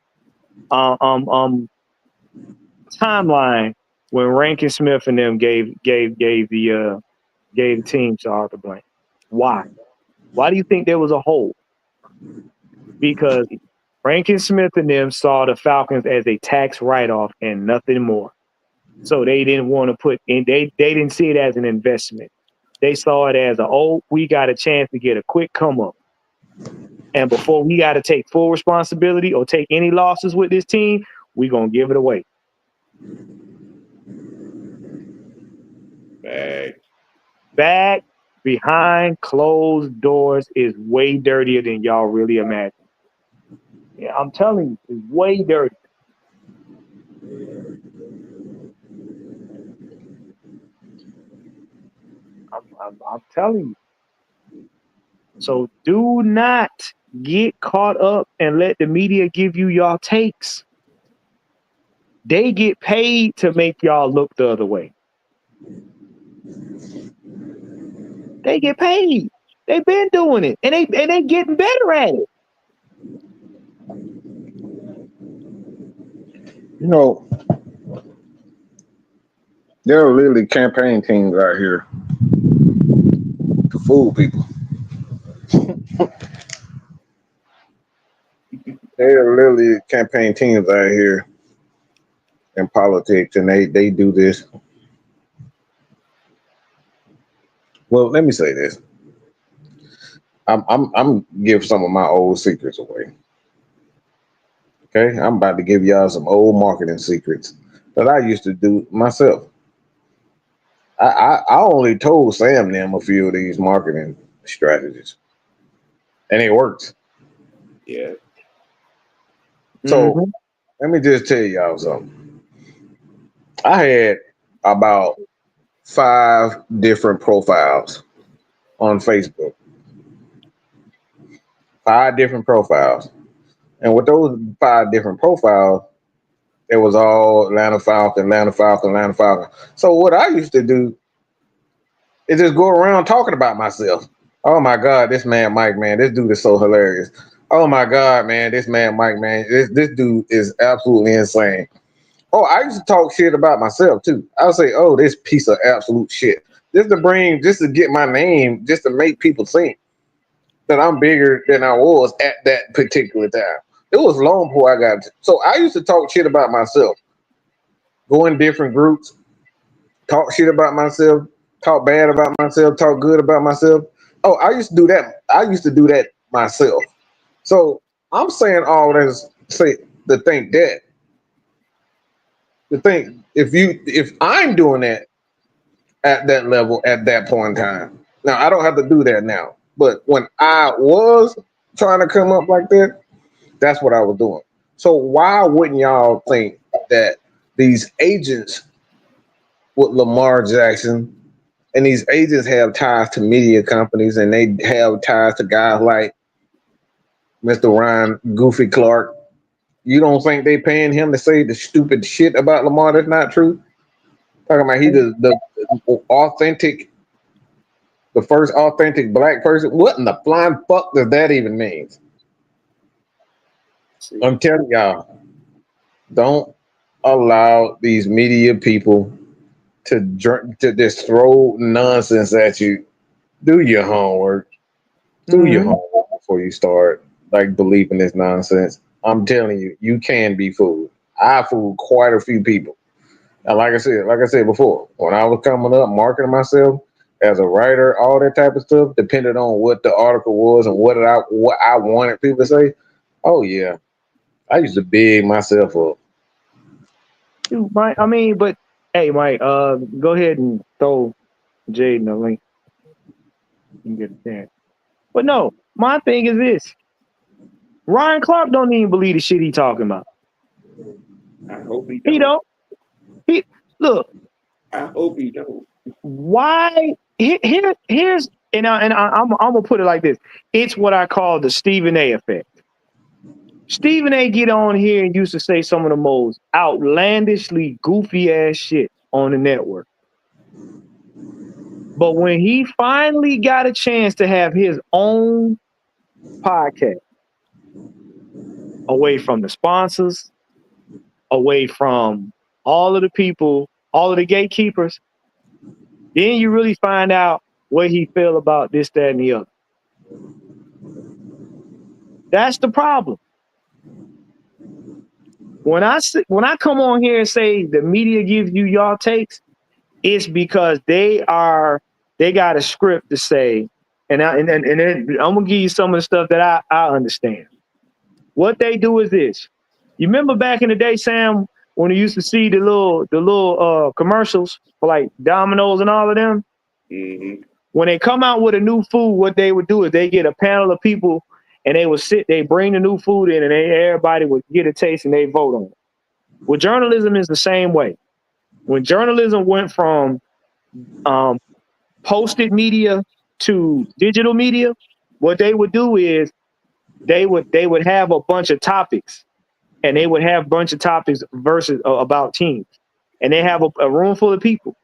S2: timeline when Rankin Smith and them gave the team to Arthur Blank? Why? Why do you think there was a hole? Because Rankin Smith and them saw the Falcons as a tax write-off and nothing more. So they didn't want to put in, they didn't see it as an investment. They saw it as we got a chance to get a quick come up. And before we got to take full responsibility or take any losses with this team, we're going to give it away. Back behind closed doors is way dirtier than y'all really imagine. Yeah, I'm telling you, it's way dirty. I'm telling you. So do not get caught up and let the media give you y'all takes. They get paid to make y'all look the other way. They get paid. They've been doing it, and they getting better at it.
S4: You know, there are literally campaign teams out here to fool people. There are literally campaign teams out here in politics, and they do this. Well, let me say this. I'm give some of my old secrets away. Okay, I'm about to give y'all some old marketing secrets that I used to do myself. I only told Sam them a few of these marketing strategies, and it works.
S5: Yeah.
S4: So let me just tell y'all something. I had about 5 different profiles on Facebook. 5 different profiles. And with those 5 different profiles, it was all Atlanta Falcon, Atlanta Falcon, Atlanta Falcon. So what I used to do is just go around talking about myself. Oh my God, this man Mike, man, this dude is so hilarious. Oh my God, man, this man Mike, man, this dude is absolutely insane. Oh, I used to talk shit about myself too. I would say, oh, this piece of absolute shit. Just to get my name, just to make people think that I'm bigger than I was at that particular time. It was long before I got so I used to talk shit about myself. Go in different groups, talk shit about myself, talk bad about myself, talk good about myself. Oh, I used to do that. I used to do that myself. So I'm saying all this to think that if I'm doing that at that level at that point in time. Now I don't have to do that now. But when I was trying to come up like that, that's what I was doing. So why wouldn't y'all think that these agents with Lamar Jackson and these agents have ties to media companies and they have ties to guys like Mr. Ryan Goofy Clark? You don't think they paying him to say the stupid shit about Lamar that's not true? Talking about he the authentic, the first authentic black person. What in the flying fuck does that even mean? I'm telling y'all, don't allow these media people to just throw nonsense at you. Do your homework. Do your homework before you start like believing this nonsense. I'm telling you, you can be fooled. I fooled quite a few people. And like I said before, when I was coming up, marketing myself as a writer, all that type of stuff, depended on what the article was and what I wanted people to say. Oh yeah, I used to big myself up.
S2: Shoot, Mike. I mean, but hey, Mike, go ahead and throw Jaden a link and get a chance. But no, my thing is this: Ryan Clark don't even believe the shit he talking about.
S5: I hope he
S2: He
S5: don't.
S2: don't. He look.
S5: I hope he don't.
S2: Why? Here's I'm gonna put it like this. It's what I call the Stephen A. effect. Stephen A. get on here and used to say some of the most outlandishly goofy ass shit on the network. But when he finally got a chance to have his own podcast, away from the sponsors, away from all of the people, all of the gatekeepers, then you really find out what he feel about this, that, and the other. That's the problem. When I come on here and say the media gives you y'all takes, it's because they got a script to say, and then I'm gonna give you some of the stuff that I understand. What they do is this. You remember back in the day, Sam, when you used to see the little commercials for like Domino's and all of them?
S5: Mm-hmm.
S2: When they come out with a new food, what they would do is they get a panel of people and they bring the new food in and everybody would get a taste and they vote on it. Well, journalism is the same way. When journalism went from posted media to digital media, what they would do is they would have a bunch of topics, and they would have a bunch of topics versus about teams, and they have a room full of people,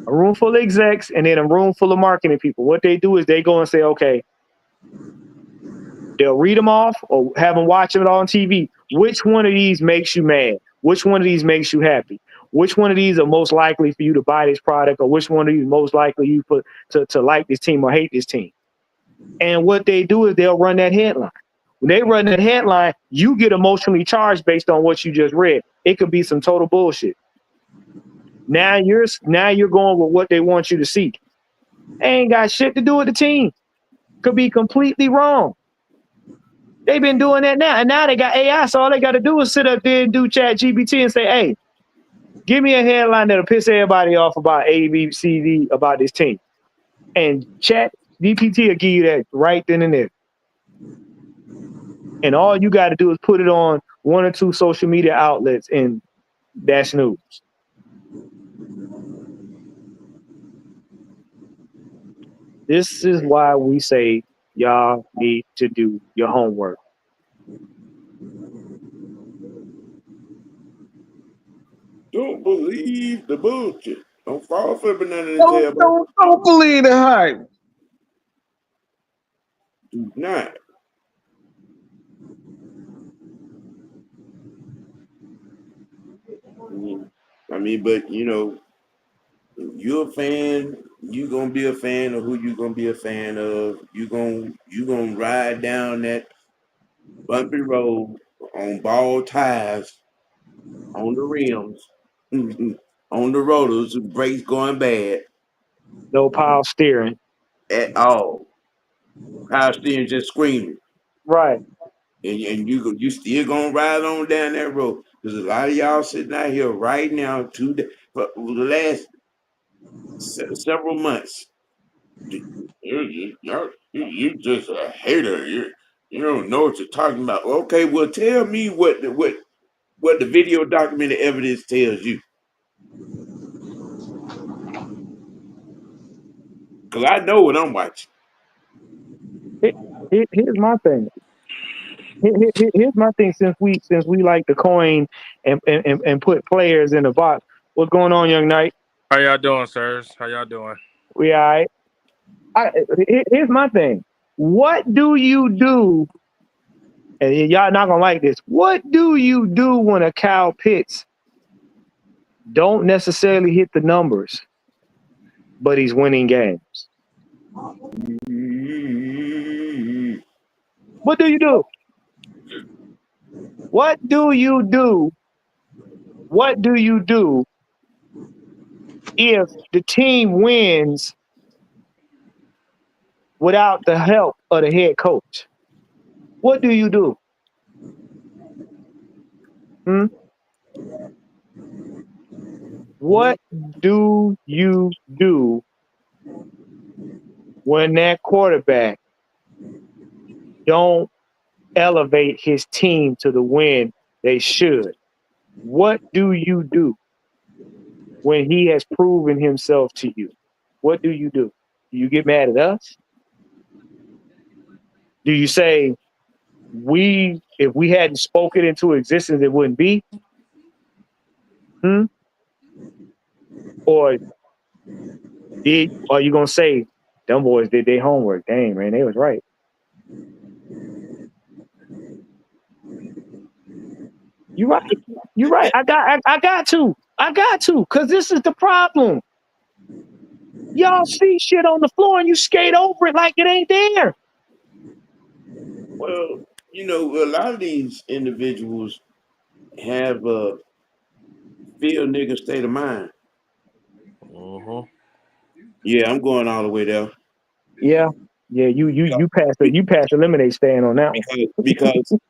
S2: a room full of execs, and then a room full of marketing people. What they do is they go and say, okay, they'll read them off or have them watch it on TV. Which one of these makes you mad? Which one of these makes you happy? Which one of these are most likely for you to buy this product, or which one of these most likely you put to like this team or hate this team? And what they do is they'll run that headline. When they run that headline, you get emotionally charged based on what you just read. It could be some total bullshit. Now you're going with what they want you to see. Ain't got shit to do with the team. Could be completely wrong. They've been doing that now, and now they got AI. So all they got to do is sit up there and do Chat GPT and say, "Hey, give me a headline that'll piss everybody off about A, B, C, D about this team," and Chat GPT will give you that right then and there. And all you got to do is put it on one or two social media outlets, and that's news. This is why we say y'all need to do your homework.
S5: Don't believe the bullshit. Don't fall for banana and tell.
S4: Don't believe the hype.
S5: Do not. I mean, but you know, if you're a fan, you gonna be a fan of who you gonna be a fan of. You gonna ride down that bumpy road on bald tires, on the rims, on the rotors, the brakes going bad
S2: No power steering.
S5: at all. Power steering just screaming.
S2: Right.
S5: And you still gonna ride on down that road. There's a lot of y'all sitting out here right now for the last several months. You just a hater. You don't know what you're talking about. Okay, well tell me what the video documented evidence tells you. Cause I know what I'm watching.
S2: Here's my thing. Here's my thing. Since we like to coin and put players in the box. What's going on, young knight?
S6: How y'all doing, sirs? How y'all doing?
S2: We all right. Here's my thing. What do you do? And y'all not gonna like this. What do you do when a Kyle Pitts don't necessarily hit the numbers, but he's winning games? What do you do? What do you do? What do you do if the team wins without the help of the head coach? What do you do? What do you do when that quarterback don't elevate his team to the win they should? What do you do when he has proven himself to you? What do you do? Do you get mad at us? Do you say if we hadn't spoken into existence, it wouldn't be? Hmm? Or are you gonna say them boys did their homework? Dang man, they was right. You're right. You're right. I got to, because this is the problem. Y'all see shit on the floor and you skate over it like it ain't there.
S5: Well, a lot of these individuals have a field nigga state of mind.
S6: Mm-hmm.
S5: Yeah, I'm going all the way there.
S2: Yeah. Yeah, you passed the lemonade stand on that one.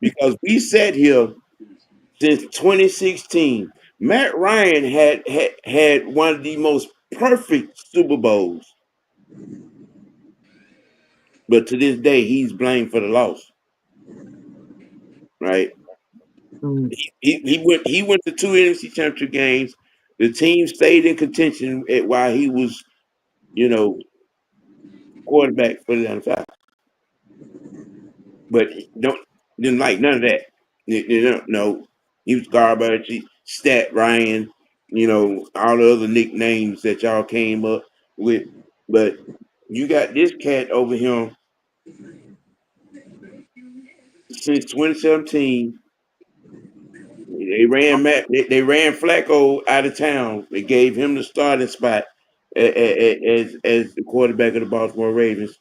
S5: Because we sat here since 2016. Matt Ryan had one of the most perfect Super Bowls, but to this day he's blamed for the loss. Right?
S2: Mm.
S5: He went to two NFC Championship games. The team stayed in contention while he was, you know, quarterback for the NFL. But don't didn't like none of that. No, he was garbage. Stat Ryan, all the other nicknames that y'all came up with. But you got this cat over here since 2017. They ran Flacco out of town. They gave him the starting spot as the quarterback of the Baltimore Ravens.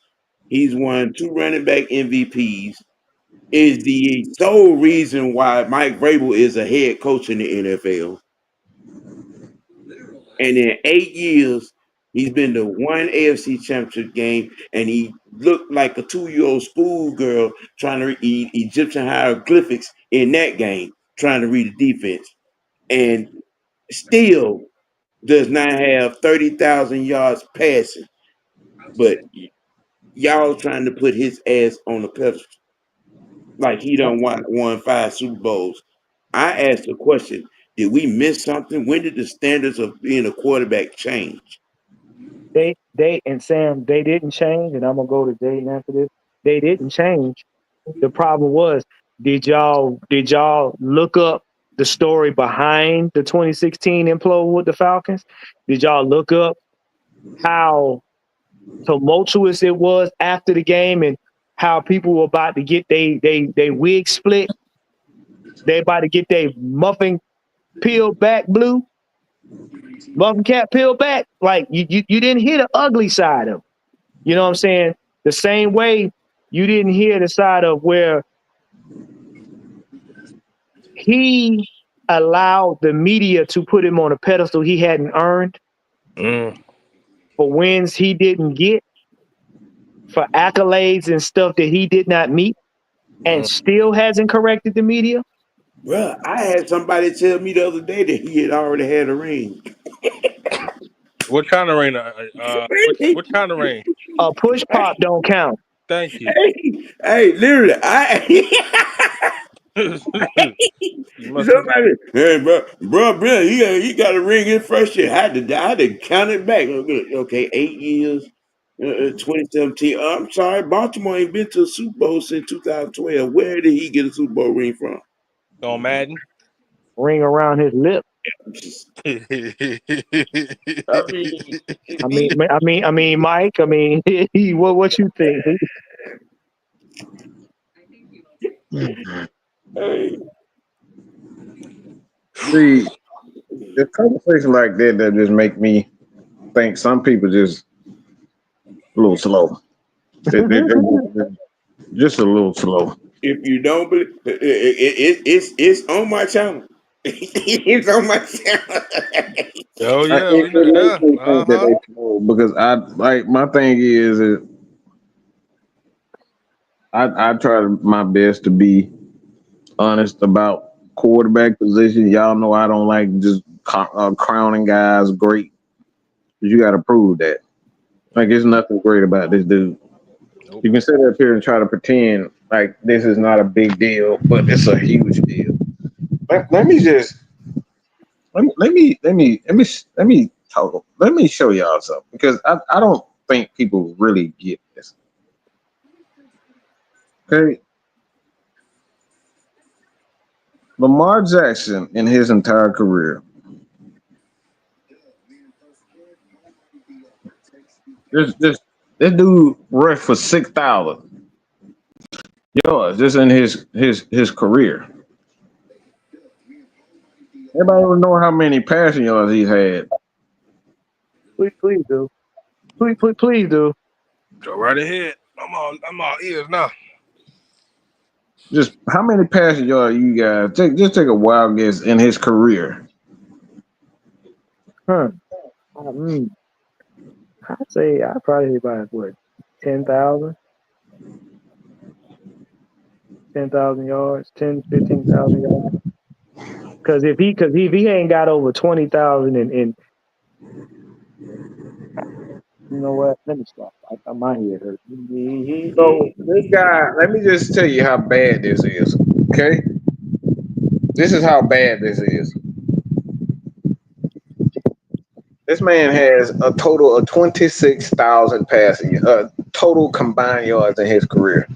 S5: He's won two running back MVPs. Is the sole reason why Mike Vrabel is a head coach in the NFL. And in 8 years, he's been to one AFC Championship game, and he looked like a 2-year-old schoolgirl trying to read Egyptian hieroglyphics in that game, trying to read the defense, and still does not have 30,000 yards passing. But y'all trying to put his ass on the pedestal like he done won 5 Super Bowls. I asked the question: did we miss something? When did the standards of being a quarterback change?
S2: They and Sam, they didn't change, and I'm gonna go to Dayton after this. They didn't change. The problem was, did y'all look up the story behind the 2016 implode with the Falcons? Did y'all look up how tumultuous it was after the game and how people were about to get they wig split? They about to get their muffin peeled back blue, muffin cap peeled back. Like you didn't hear the ugly side of it. You know what I'm saying? The same way you didn't hear the side of where he allowed the media to put him on a pedestal he hadn't earned
S6: Mm.
S2: for wins he didn't get, for accolades and stuff that he did not meet, and
S6: Mm.
S2: still hasn't corrected the media.
S5: Well, I had somebody tell me the other day that he had already had a ring.
S6: What kind of rain? What kind of rain?
S2: A push pop don't count.
S6: Thank you.
S5: Hey, literally,
S6: You must have.
S5: somebody, hey, bro, he got a ring in first year. I had to count it back. Okay, 8 years, 2017. I'm sorry, Baltimore ain't been to a Super Bowl since 2012. Where did he get a Super Bowl ring from?
S6: On Madden.
S2: Ring around his lip.
S5: I mean,
S2: Mike. What you think?
S5: hey,
S4: See, the conversation like that just make me think some people just a little slow. They just a little slow.
S5: if you don't believe, it's on my channel. It's on my channel.
S6: Oh
S4: I,
S6: yeah,
S4: it,
S6: we know.
S4: it
S6: Yeah.
S4: makes me
S6: Uh
S4: think that
S6: huh.
S4: they slow because I like my thing is I try my best to be honest about quarterback position. Y'all know I don't like just crowning guys great. You got to prove that. Like, there's nothing great about this dude.
S6: Nope.
S4: You can sit up here and try to pretend like this is not a big deal, but it's a huge deal. Let me just let me talk. Let me show y'all something because I don't think people really get this. Okay, Lamar Jackson in his entire career, this dude rushed for 6,000 yards just in his career. Everybody don't know how many passing yards he's had.
S2: Please do. Please do.
S6: Go right ahead. I'm all ears now.
S4: Just how many passing yards you guys take a wild guess in his career?
S2: Huh. I'd probably say about what 10,000? 10,000 yards, 10, 15,000 yards. Because if he ain't got over 20,000 and you know what? Let me stop. My head hurt.
S4: So this guy, let me just tell you how bad this is. Okay, this is how bad this is. This man has a total of 26,000 passing, total combined yards in his career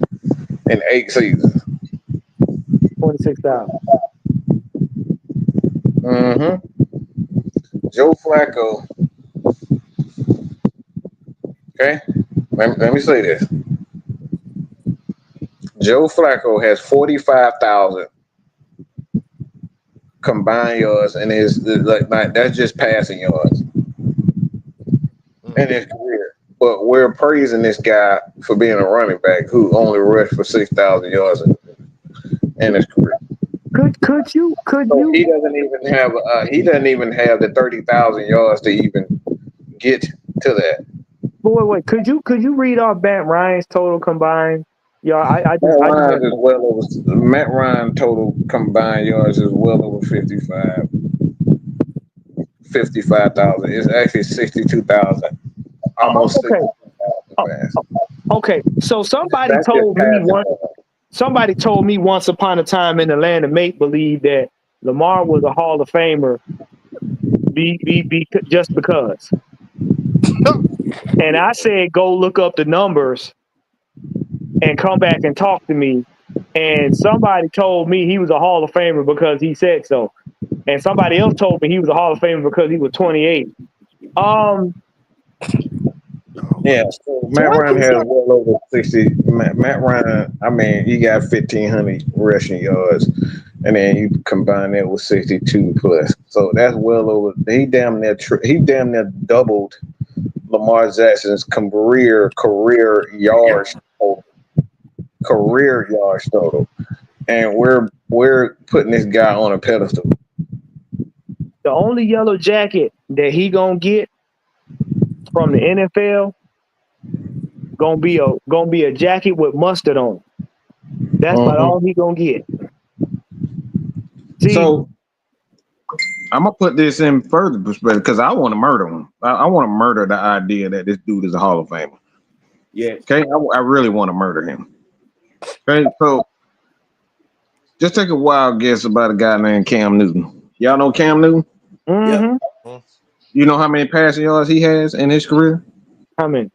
S4: in 8 seasons.
S2: 26,000.
S4: Mm-hmm. Joe Flacco. Okay, let me say this. Joe Flacco has 45,000 combined yards in his like that's just passing yards in his career. But we're praising this guy for being a running back who only rushed for 6,000 yards in his career.
S2: Could you
S4: So he doesn't even have the 30,000 yards to even get to that.
S2: wait, could you read off Matt Ryan's total combined? Yeah, I just
S4: Matt Ryan total combined yards is well over 55,000. It's actually 62,000. Almost
S2: okay.
S4: 62,000
S2: Okay. So
S4: That's just passing.
S2: somebody told me once upon a time in the land of make believe that Lamar was a Hall of Famer just because. And I said, go look up the numbers and come back and talk to me. And somebody told me he was a Hall of Famer because he said so. And somebody else told me he was a Hall of Famer because he was 28.
S4: Yeah, so Matt Ryan has well over 60. Matt Ryan, I mean, he got 1,500 rushing yards, and then you combine that with 62 plus. So that's well over. He damn near doubled Lamar Jackson's career yards total. Career yards total, and we're putting this guy on a pedestal.
S2: The only yellow jacket that he gonna get from the NFL gonna be a jacket with mustard on it. That's about all he gonna get. See,
S4: So I'm gonna put this in further perspective because I want to murder him. I want to murder the idea that this dude is a Hall of Famer.
S5: Yeah.
S4: Okay, I really want to murder him. Okay, so just take a wild guess about a guy named Cam Newton. Y'all know Cam Newton?
S2: mm-hmm.
S5: Yep.
S4: You know how many passing yards he has in his career?
S2: How many?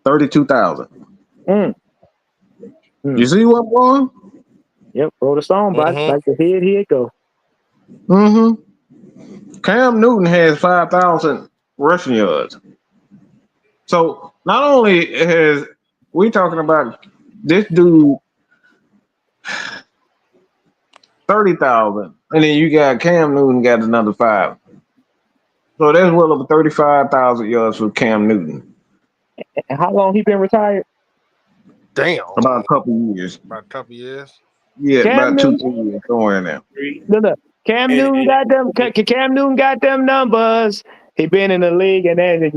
S4: 32,000. You see what, boy?
S2: Yep, roll the song, but like the head, here it go.
S4: Cam Newton has 5,000 rushing yards. So not only has we talking about this dude 30,000, and then you got Cam Newton got another 5. So that's well over 35,000 yards for Cam Newton.
S2: And how long he been retired?
S6: Damn.
S4: About a couple years.
S6: About a couple years.
S4: Yeah,
S2: Cam
S4: about
S2: Newton,
S4: 2-3 years somewhere in there.
S2: look, Cam Newton got them. Cam Newton got them numbers. He been in the league, and then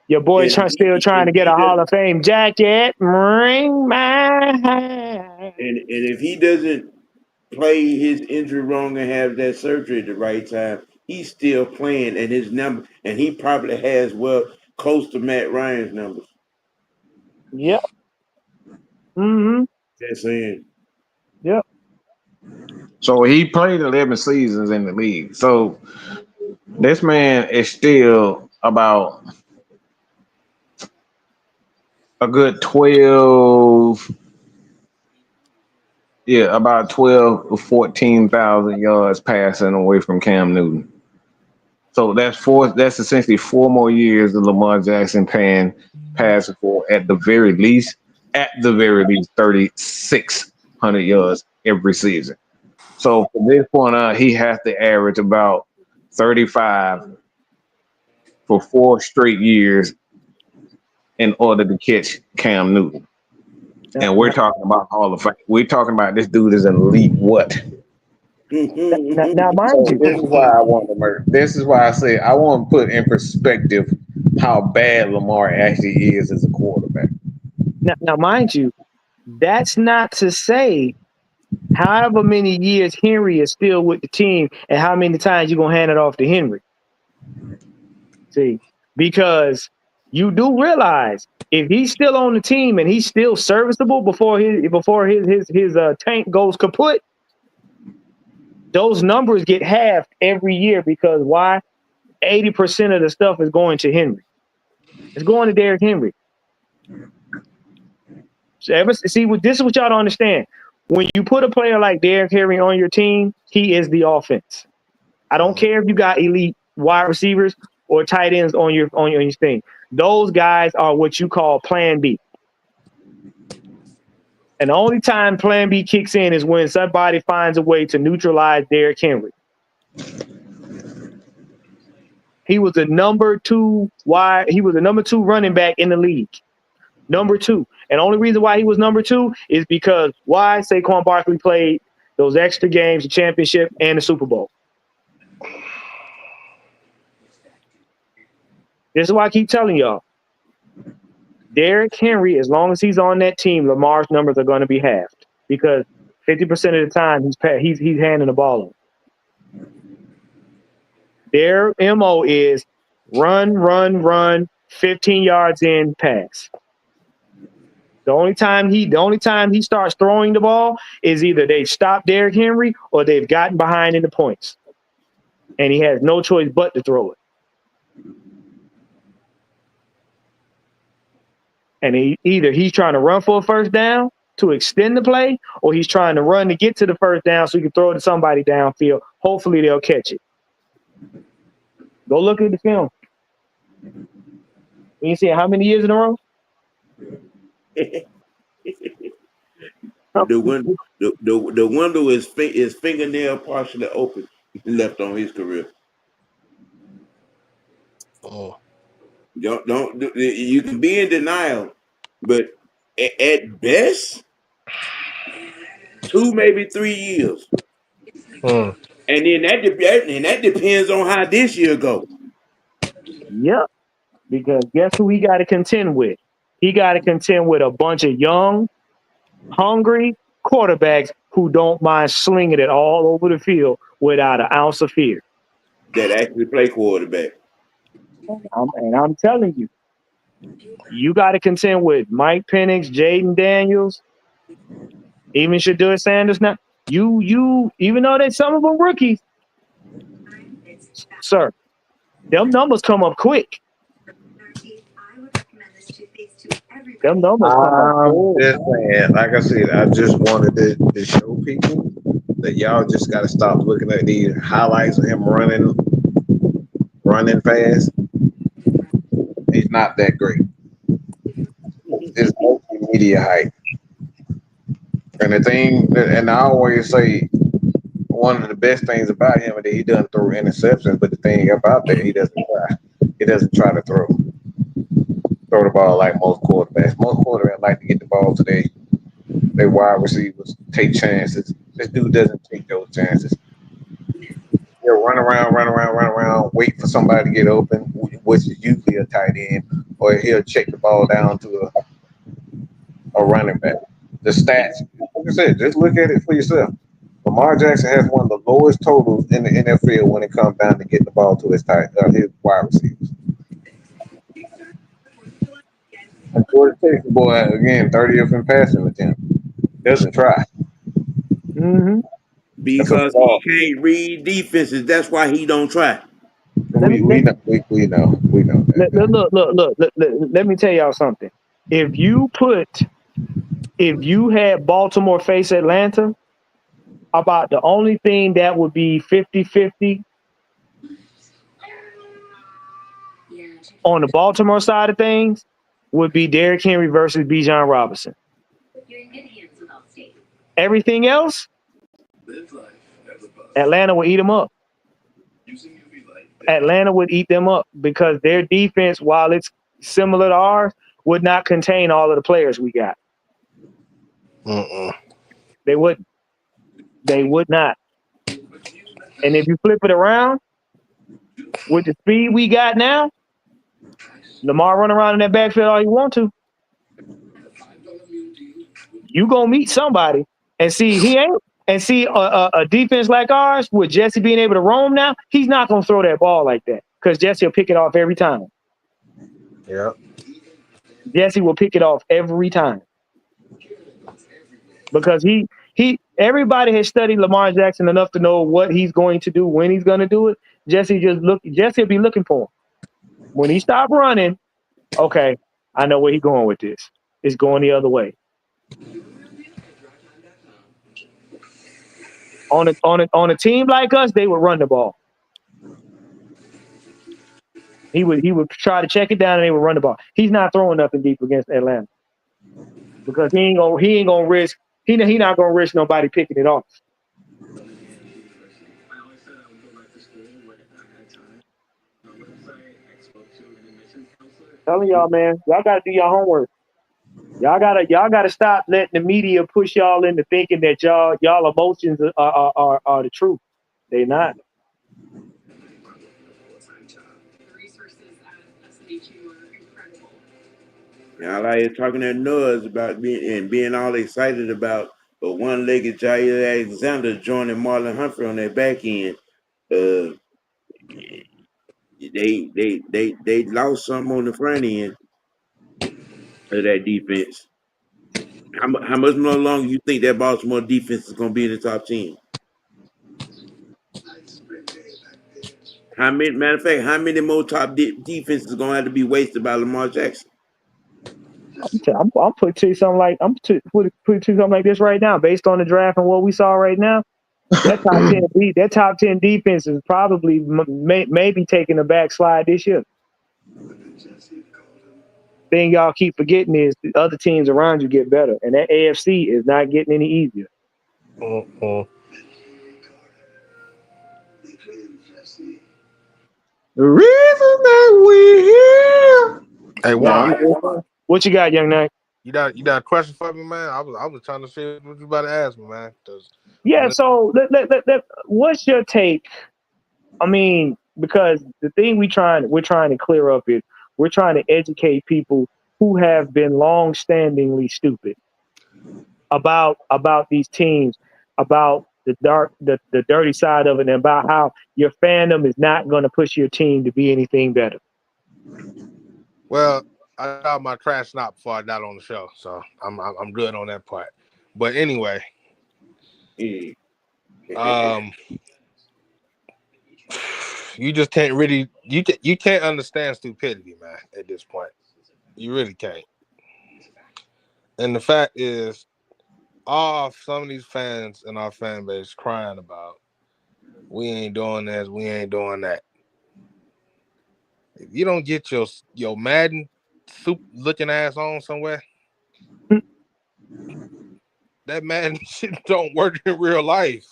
S2: your boy still trying to get a Hall of Fame jacket. Ring my hand.
S5: And if he doesn't play his injury wrong and have that surgery at the right time, he's still playing, and his number, and he probably has close to Matt Ryan's numbers.
S2: Yep. Mm-hmm.
S5: Just saying.
S2: Yep.
S4: So he played 11 seasons in the league. So this man is still about a good 12, about 12 or 14,000 yards passing away from Cam Newton. So that's essentially 4 more years of Lamar Jackson passing for at the very least 3,600 yards every season. So from this point on, he has to average about 35 for 4 straight years in order to catch Cam Newton. And we're talking about Hall of Fame. We're talking about this dude is an elite what?
S2: Now, mind
S4: So
S2: you,
S4: this is why I want to murder. This is why I say I want to put in perspective how bad Lamar actually is as a quarterback.
S2: now, mind you, that's not to say however many years Henry is still with the team and how many times you're gonna hand it off to Henry. See, because you do realize if he's still on the team and he's still serviceable before his tank goes kaput, those numbers get halved every year because why? 80% of the stuff is going to Henry. It's going to Derrick Henry. So this is what y'all don't understand. When you put a player like Derrick Henry on your team, he is the offense. I don't care if you got elite wide receivers or tight ends on your thing. Those guys are what you call Plan B. And the only time Plan B kicks in is when somebody finds a way to neutralize Derrick Henry. He was a number two running back in the league. Number 2. And the only reason why he was number 2 is because why Saquon Barkley played those extra games, the championship, and the Super Bowl. This is why I keep telling y'all. Derrick Henry, as long as he's on that team, Lamar's numbers are going to be halved because 50% of the time he's handing the ball over. Their MO is run, 15 yards in, pass. The only time he starts throwing the ball is either they've stopped Derrick Henry or they've gotten behind in the points. And he has no choice but to throw it. And either he's trying to run for a first down to extend the play, or he's trying to run to get to the first down so he can throw it to somebody downfield. Hopefully they'll catch it. Go look at the film. You see how many years in a row?
S5: The window is fingernail partially open left on his career.
S6: Oh.
S5: Don't you can be in denial, but at best 2 maybe 3 years. And then that depends on how this year goes.
S2: Yep. Because guess who he got to contend with? He got to contend with a bunch of young, hungry quarterbacks who don't mind slinging it all over the field without an ounce of fear.
S5: That actually play quarterback.
S2: And I'm telling you, you got to contend with Mike Penix, Jaden Daniels, even Shedeur Sanders. Now, you even though that some of them rookies, sir, them numbers come up quick. Them numbers come up quick.
S4: Just saying, like I said, I just wanted to show people that y'all just got to stop looking at these highlights of him running fast. He's not that great. It's multimedia hype. And I always say, one of the best things about him is that he doesn't throw interceptions, but the thing about that, he doesn't try. He doesn't try to throw the ball like most quarterbacks. Most quarterbacks like to get the ball to their wide receivers, take chances. This dude doesn't take those chances. He'll run around, wait for somebody to get open, which is usually a tight end, or he'll check the ball down to a running back. The stats, like I said, just look at it for yourself. Lamar Jackson has one of the lowest totals in the NFL when it comes down to getting the ball to his wide receivers. And Jordan Texas boy again 30th in passing attempt. Doesn't try.
S2: Mm-hmm.
S4: That's a
S5: Because he
S4: flaw.
S5: can't read defenses. That's why he don't try.
S2: Let me
S4: We know that.
S2: let me tell y'all something. If you had Baltimore face Atlanta, about the only thing that would be 50-50 on the Baltimore side of things would be Derrick Henry versus Bijan Robinson. Everything else, Atlanta would eat them up. Atlanta would eat them up because their defense, while it's similar to ours, would not contain all of the players we got. They wouldn't. They would not. And if you flip it around, with the speed we got now, Lamar run around in that backfield all you want to. You gonna meet somebody and see he ain't and see a defense like ours with Jesse being able to roam now. He's not gonna throw that ball like that because Jesse will pick it off every time.
S6: Yeah.
S2: Jesse will pick it off every time because everybody has studied Lamar Jackson enough to know what he's going to do when he's gonna do it. Jesse will be looking for him. When he stop running, okay, I know where he's going with this. It's going the other way. On a team like us, they would run the ball. He would try to check it down and they would run the ball. He's not throwing nothing deep against Atlanta because he ain't gonna risk not gonna risk nobody picking it off. Telling y'all, man, y'all gotta do your homework. Y'all gotta stop letting the media push y'all into thinking that y'all emotions are the truth. They're not.
S5: Y'all out here talking that noise about being all excited about a one-legged Jair Alexander joining Marlon Humphrey on their back end. Uh, they lost some on the front end of that defense. How much more longer you think that Baltimore defense is going to be in the top 10? Matter of fact, how many more top defenses are going to have to be wasted by Lamar Jackson?
S2: I'm putting to you something like something like this right now, based on the draft and what we saw right now. That top 10 defense is probably maybe taking a backslide this year. Thing y'all keep forgetting is the other teams around you get better, and that AFC is not getting any easier.
S4: The reason that we here.
S6: Hey
S4: No,
S6: Juan,
S2: What you got, young knight?
S6: you got a question for me, man? I was trying to see what you about to ask me, man.
S2: Yeah. So what's your take? I mean, because the thing we're trying to clear up is we're trying to educate people who have been long-standingly stupid about these teams, about the dirty side of it, and about how your fandom is not going to push your team to be anything better.
S6: Well, I got my trash not before I got on the show, so I'm good on that part. But anyway, you just can't really you can't understand stupidity, man. At this point, you really can't. And the fact is, some of these fans in our fan base crying about we ain't doing this, we ain't doing that. If you don't get your Madden soup looking ass on somewhere, that Madden shit don't work in real life.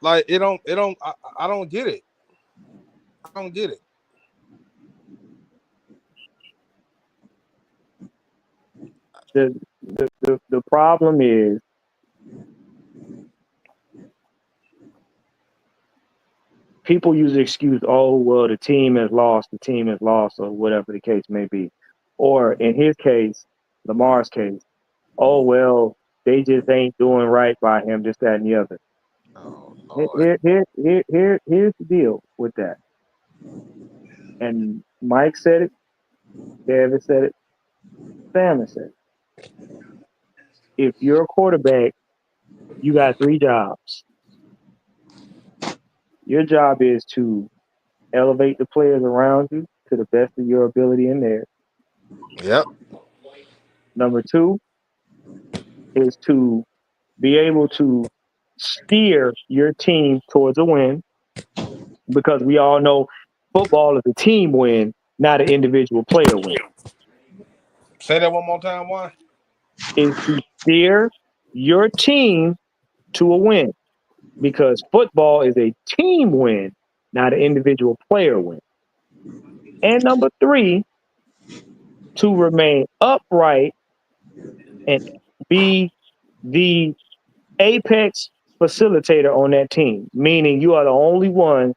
S6: Like it don't I don't get it. I don't get it.
S2: The problem is people use the excuse, oh, well, the team has lost, or whatever the case may be. Or in his case, Lamar's case. Oh well, they just ain't doing right by him, this, that, and the other.
S6: Oh Lord.
S2: Here's the deal with that. And Mike said it, David said it, Sam said it. If you're a quarterback, you got three jobs. Your job is to elevate the players around you to the best of your ability in there.
S6: Yep.
S2: Number two is to be able to steer your team towards a win, because we all know football is a team win, not an individual player win.
S6: Say that one more time. Why?
S2: Is to steer your team to a win, because football is a team win, not an individual player win. And number three, to remain upright and be the apex facilitator on that team, meaning you are the only one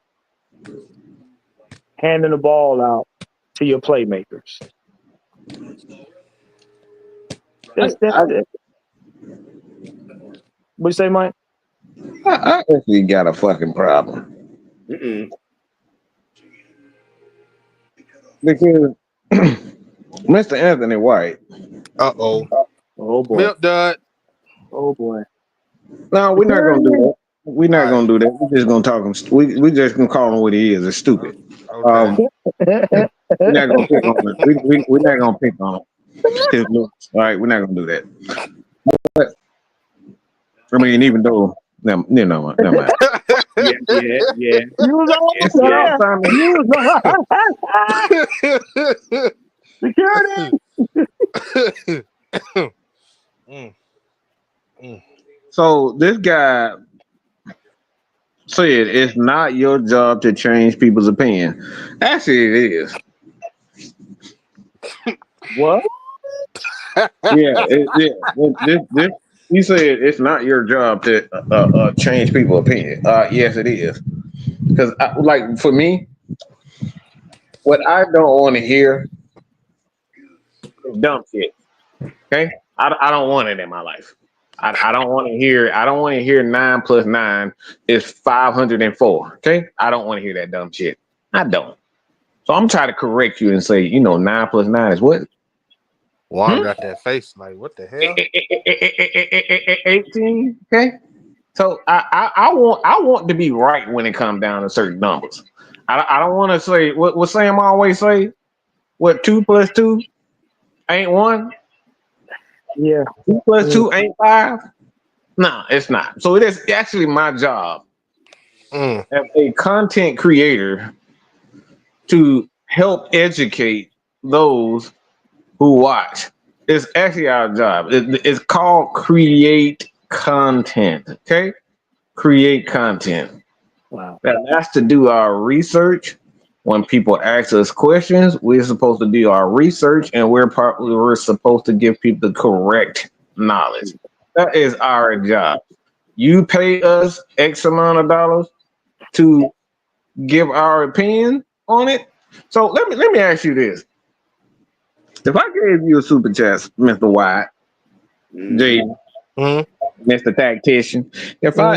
S2: handing the ball out to your playmakers. That's it. What you say, Mike?
S4: I actually got a fucking problem because Mr. Anthony White.
S6: Uh-oh.
S2: Oh boy.
S6: Milk dud.
S2: Oh boy.
S4: No, we're not gonna do that. We're not
S6: All
S4: gonna do that. We're just gonna talk him. We just gonna call him what he is. It's stupid.
S6: Okay.
S4: We're not gonna pick on him. We're not gonna pick on him. His looks. All right, we're not gonna do that. But I mean, even though, never mind.
S2: Yeah. You was
S4: It's
S2: almost
S4: time.
S2: there. You was security.
S6: Mm, mm.
S4: So this guy said it's not your job to change people's opinion. Actually, it is.
S2: What?
S4: This he said it's not your job to change people's opinion. Yes, it is. Because like for me, what I don't want to hear is dumb shit. Okay, I don't want it in my life. I don't want to hear. I don't want to hear 9 + 9 is 504. Okay, I don't want to hear that dumb shit. I don't. So I'm trying to correct you and say, 9 + 9 is what?
S6: Juan got that face like, what the hell?
S4: 18. Okay. So I want to be right when it comes down to certain numbers. I don't want to say what Sam always say. What 2 + 2 ain't 1.
S2: Yeah.
S4: 2 + 2 ain't 5. No, it's not. So it is actually my job
S6: Mm.
S4: as a content creator to help educate those who watch. It's actually our job. It's called create content. Okay, create content.
S2: Wow.
S4: That's to do our research. When people ask us questions, we're supposed to do our research, and we're supposed to give people the correct knowledge. That is our job. You pay us X amount of dollars to give our opinion on it. So let me ask you this: if I gave you a super chat, Mr. White, Jay,
S6: Mm.
S4: Mr. Tactician, if I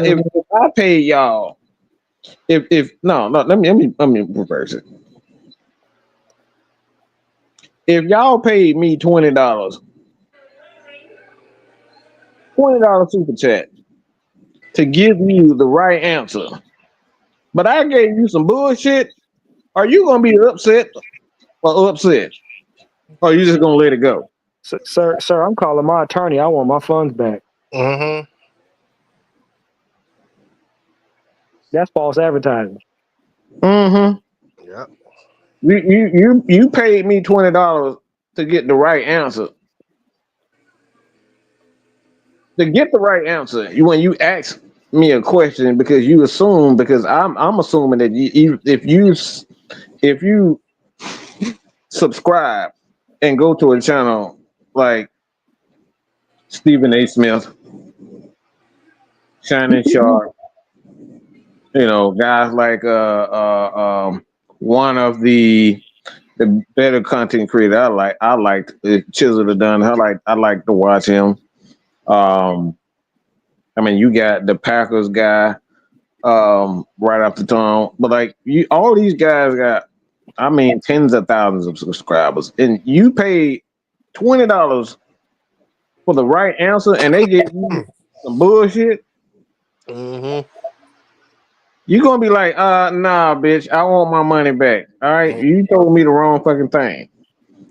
S4: paid y'all, if no, let me reverse it. If y'all paid me $20 super chat to give you the right answer, but I gave you some bullshit, are you gonna be upset or upset? Or are you just gonna let it go?
S2: Sir, I'm calling my attorney. I want my funds back.
S6: Mm-hmm.
S2: That's false advertising.
S4: Mm-hmm.
S6: Yep.
S4: You paid me $20 to get the right answer. To get the right answer, when you ask me a question, because you assume, because I'm assuming that if you subscribe and go to a channel like Stephen A. Smith, Shannon Sharp, guys like one of the the better content creator I liked Chisel the Done. I like to watch him. I mean, you got the Packers guy right off the tongue, but like all these guys got, I mean, tens of thousands of subscribers, and you pay $20 for the right answer, and they give you some bullshit.
S6: Mm-hmm.
S4: You're gonna be like, nah, bitch, I want my money back. All right,
S6: Mm-hmm.
S4: you told me the wrong fucking thing.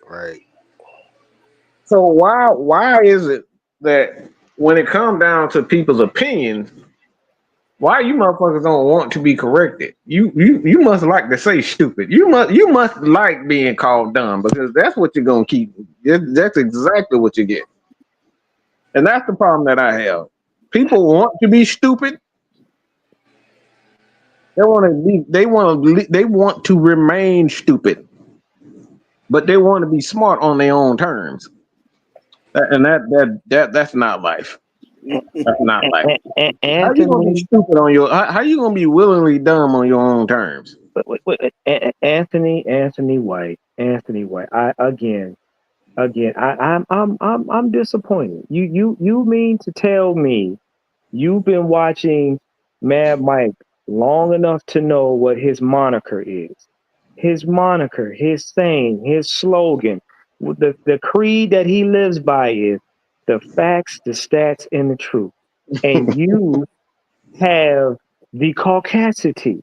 S6: Right.
S4: So why is it that when it comes down to people's opinions, why you motherfuckers don't want to be corrected? You must like to say stupid. You must like being called dumb because that's what you're gonna keep. That's exactly what you get, and that's the problem that I have. People want to be stupid. They want to be. They want to remain stupid, but they want to be smart on their own terms. And that's not life. That's not life. How you gonna be
S2: Anthony,
S4: stupid on your? How you gonna be willingly dumb on your own terms?
S2: Anthony White, I'm disappointed. You mean to tell me you've been watching Mad Mike long enough to know what his moniker is? His moniker, his saying, his slogan, the creed that he lives by is the facts, the stats, and the truth. And you have the caucasity,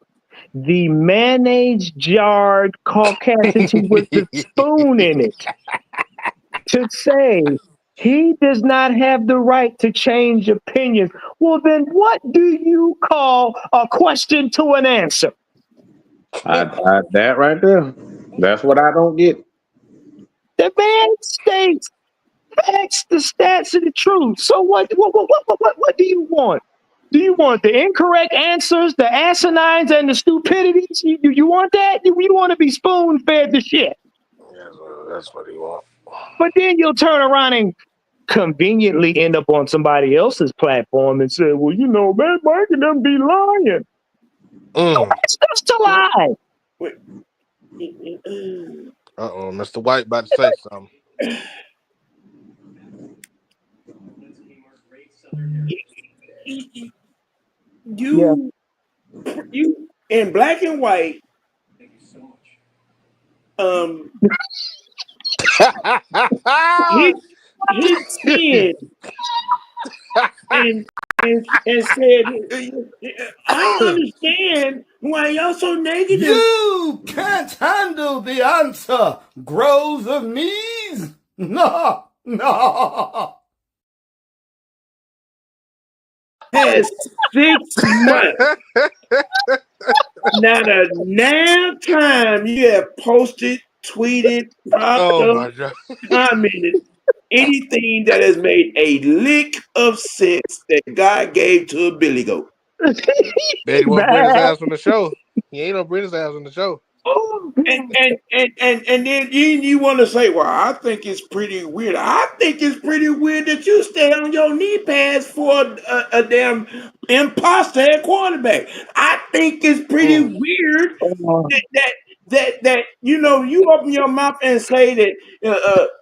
S2: the mayonnaise jarred caucasity with the spoon in it to say he does not have the right to change opinions. Well, then what do you call a question to an answer?
S4: That right there. That's what I don't get.
S2: The man states facts, the stats, and the truth. So what do you want? Do you want the incorrect answers, the asinines, and the stupidities? You want that? You want to be spoon fed the shit.
S6: That's what he wants.
S2: But then you'll turn around and conveniently end up on somebody else's platform and say, well, man, Mike and them be lying. It's just a lie.
S6: Uh-oh, Mr. White about to say something.
S5: You in black and white. Hit sin and said, I don't understand why y'all so negative.
S1: You can't handle the answer. Grows of knees? No.
S5: Has 6 months. Not a damn time you have posted, tweeted, propped
S6: my
S5: up,
S6: God.
S5: commented anything that has made a lick of sense that God gave to a billy goat.
S6: Bet he won't bring his ass on the show. He ain't gonna bring his ass on the show.
S5: And then you want to say, well, I think it's pretty weird. I think it's pretty weird that you stay on your knee pads for a damn imposter at quarterback. I think it's pretty weird that you open your mouth and say that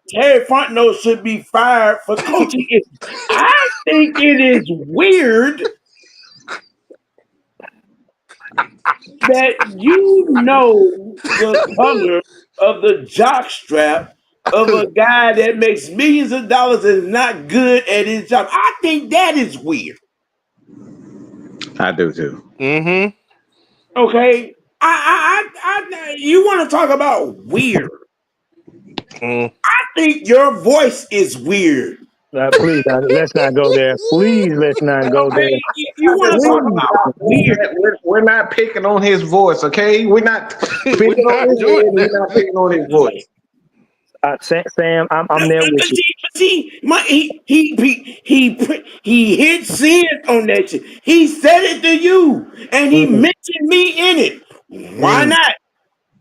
S5: Terry Fontenot should be fired for coaching. I think it is weird that the color of the jock strap of a guy that makes millions of dollars and is not good at his job. I think that is weird.
S4: I do too.
S6: Mm-hmm.
S5: Okay, you want to talk about weird? I think your voice is weird.
S2: Please, let's not go there. Please, let's not go there.
S5: Okay, you want to talk about weird?
S4: We're not picking on his voice, okay? We're not picking on his head. We're not picking on his voice.
S2: Sam, I'm there with you.
S5: See, he hit sin on that shit. He said it to you, and he mentioned me in it. Why not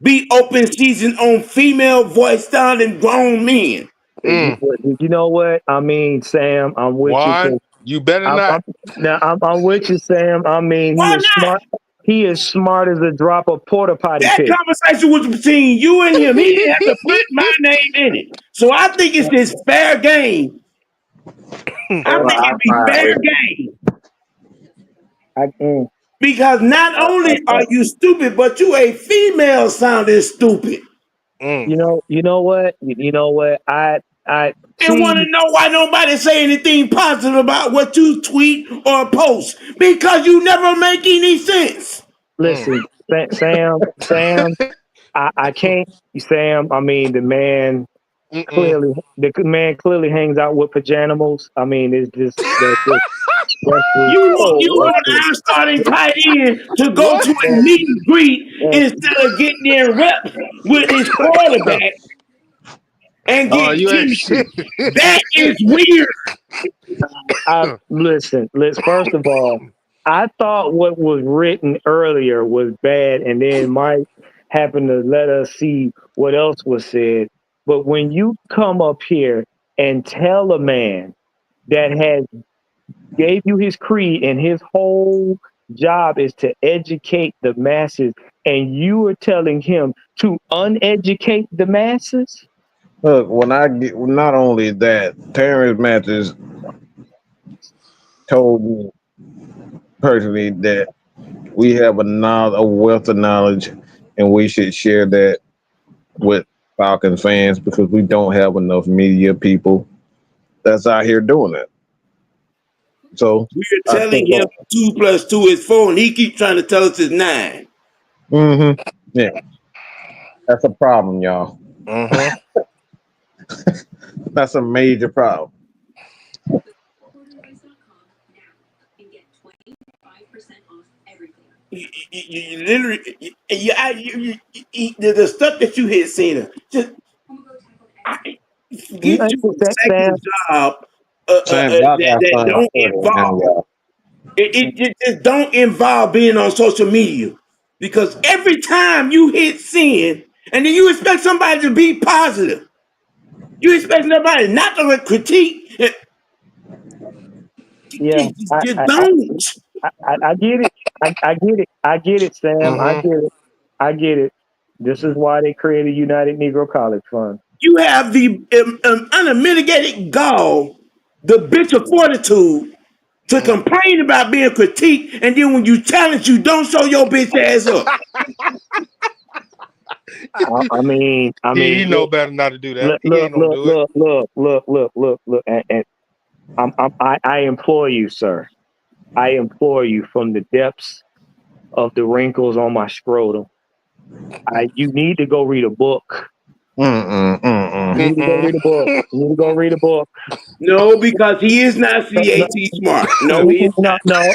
S5: be open season on female voice sounding grown men?
S2: You know what? I mean, Sam, I'm with
S6: Why?
S2: you.
S6: You better not.
S2: I'm with you, Sam. I mean,
S5: Why not?
S2: He is smart as a drop of porta potty
S5: That
S2: piss.
S5: conversation was between you and him. He didn't have to put my name in it. So I think it's this fair game. I
S4: Well,
S5: think
S4: I
S5: it'd be
S4: find
S5: fair
S4: it.
S5: game. Because not only are you stupid, but you a female sounding stupid.
S2: You know what? You know what? I
S5: And
S2: see.
S5: want to know why nobody say anything positive about what you tweet or post. Because you never make any sense.
S2: Listen, Sam, I can't. Sam, I mean, the man clearly hangs out with pajanimals. I mean, it's just that's just
S5: You want our starting tight end to go
S6: What?
S5: to a meet and greet instead of getting there rep with his quarterback and
S6: Oh,
S5: get
S6: you ain't shit.
S5: chemistry. That is weird.
S2: listen. First of all, I thought what was written earlier was bad, and then Mike happened to let us see what else was said. But when you come up here and tell a man that has gave you his creed and his whole job is to educate the masses, and you are telling him to uneducate the masses?
S4: Look, when I get not only that, Terrence Mathis told me personally that we have a wealth of knowledge, and we should share that with Falcons fans because we don't have enough media people that's out here doing it. So
S5: We're
S4: I
S5: telling
S4: think,
S5: him 2 + 2 is 4, and he keeps trying to tell us it's 9.
S4: yeah, that's a problem, y'all. That's a major problem.
S5: You literally, the stuff that you hit, Cena, just
S2: You
S5: get you a
S2: Sam,
S5: second job
S4: Sam, y'all got
S5: that
S4: fun
S5: don't
S4: right now,
S5: involve
S4: y'all.
S5: it just don't involve being on social media, because every time you hit send, and then you expect somebody to be positive, you expect somebody not to critique.
S2: yeah,
S5: You don't.
S2: I get it. I get it. I get it, Sam. I get it. I get it. This is why they created United Negro College Fund.
S5: You have the unmitigated gall, the bitch of fortitude to complain about being critiqued, and then when you challenge, you don't show your bitch ass up.
S2: I mean,
S6: He know better not to do that.
S2: look,
S6: He ain't gonna do it.
S2: and I implore you, sir. I implore you from the depths of the wrinkles on my scrotum. You need to go read a book. You need to go read a book. You need to go read a book.
S5: No, because he is not
S2: No,
S5: CAT smart. No, he is not.
S2: no.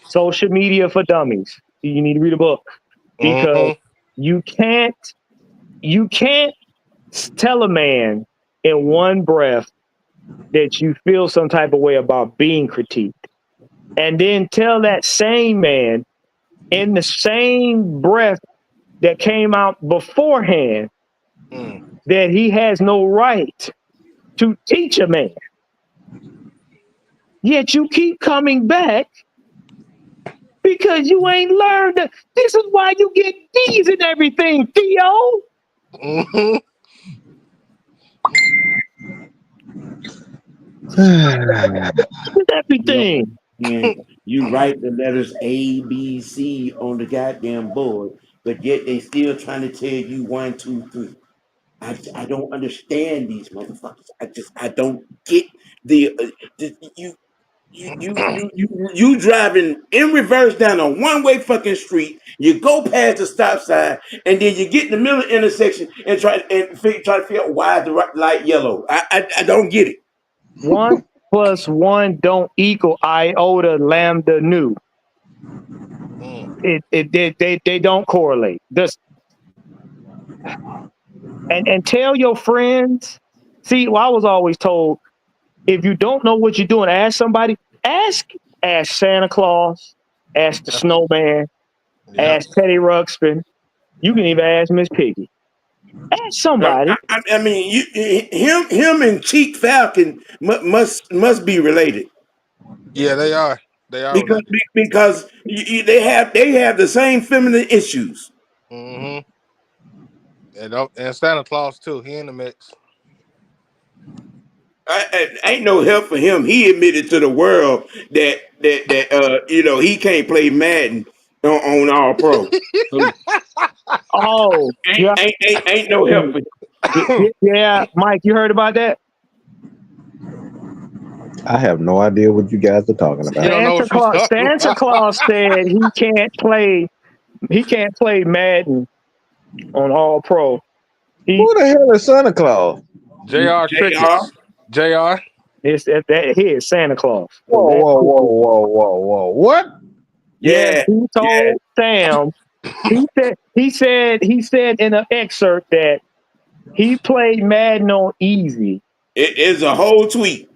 S2: Social media for dummies. You need to read a book because you can't tell a man in one breath that you feel some type of way about being critiqued, and then tell that same man in the same breath that came out beforehand that he has no right to teach a man. Yet you keep coming back because you ain't learned. This is why you get D's and everything, Theo. Everything.
S5: You write the letters A, B, C on the goddamn board, but yet they still trying to tell you 1, 2, 3. I don't understand these motherfuckers. I don't get you driving in reverse down a one-way fucking street. You go past the stop sign, and then you get in the middle of the intersection and try to figure out why is the light yellow. I don't get it.
S2: 1 + 1 don't equal iota lambda nu. They don't correlate. And tell your friends. See, I was always told, if you don't know what you're doing, ask somebody. Ask Santa Claus, ask the snowman, ask Teddy Ruxpin. You can even ask Miss Piggy. Ask somebody.
S5: I mean, him and Cheek Falcon must be related.
S6: Yeah, they are. They already.
S5: Because they have the same feminine issues.
S6: Mm-hmm. And Santa Claus too. He in the mix.
S5: Ain't no help for him. He admitted to the world that he can't play Madden on All Pro. So
S2: Oh, yeah.
S5: ain't no help for him.
S2: Yeah, Mike, you heard about that?
S4: I have no idea what you guys are talking
S6: He
S4: about.
S6: don't know what you talking
S2: Santa
S6: about.
S2: Claus said he can't play Madden on All Pro.
S4: Who the hell is Santa Claus?
S6: Jr.
S5: JR.
S6: Crickets. Jr.
S2: He is Santa Claus.
S4: Whoa, whoa, whoa, whoa, whoa, whoa! What?
S2: Yes,
S5: Yeah,
S2: he
S5: yeah.
S2: told Sam. He said in an excerpt that he played Madden on easy.
S5: It is a whole tweet.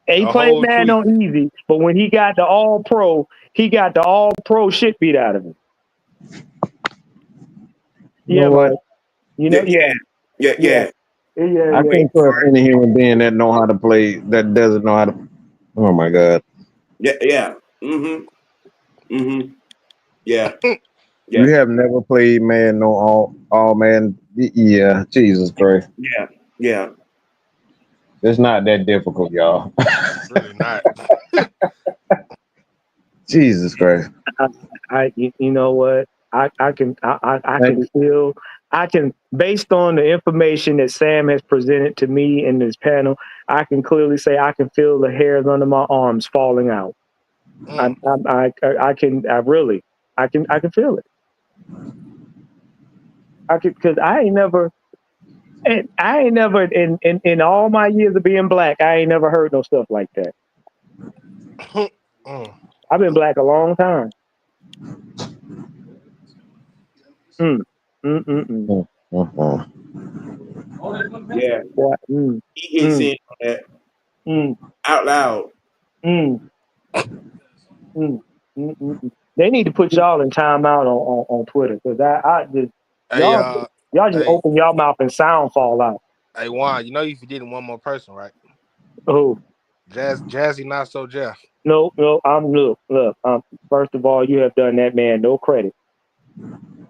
S2: He
S6: A
S2: played
S6: whole
S2: Madden
S6: tweet.
S2: on easy, but when he got the All Pro, he got the All Pro shit beat out of him.
S4: You know
S2: Yeah,
S4: what?
S2: Mike. You know,
S5: Yeah,
S2: yeah,
S5: yeah,
S2: yeah,
S5: yeah.
S2: yeah,
S4: I
S2: yeah.
S4: can't trust any human being that know how to play that doesn't know how to. Oh my god!
S5: Yeah, yeah. Mm-hmm. Mm-hmm. Yeah. Yeah.
S4: You have never played man no all man. Yeah, Jesus Christ!
S5: Yeah. Yeah.
S4: It's not that difficult, y'all.
S6: Really not.
S4: Jesus Christ!
S2: You know what? I can
S4: Thank you.
S2: feel based on the information that Sam has presented to me in this panel, I can clearly say I can feel the hairs under my arms falling out.
S6: Mm.
S2: I can feel it. Because I ain't never in all my years of being black, I ain't never heard no stuff like that.
S6: Mm.
S2: I've been black a long time. Mm, mm, mm, mm.
S4: Uh-uh.
S5: Yeah.
S2: What? Mm,
S5: He hits
S2: mm,
S5: in on that
S2: mm,
S5: out loud.
S2: mm, mm, mm. They need to put y'all in timeout on Twitter because I just
S6: Hey,
S2: y'all just
S6: hey,
S2: open y'all mouth and sound fall out.
S6: hey, Juan. You know you forgetting one more person, right?
S2: Oh
S6: Jazzy, not so Jeff.
S2: no, look. First of all, you have done that man no credit.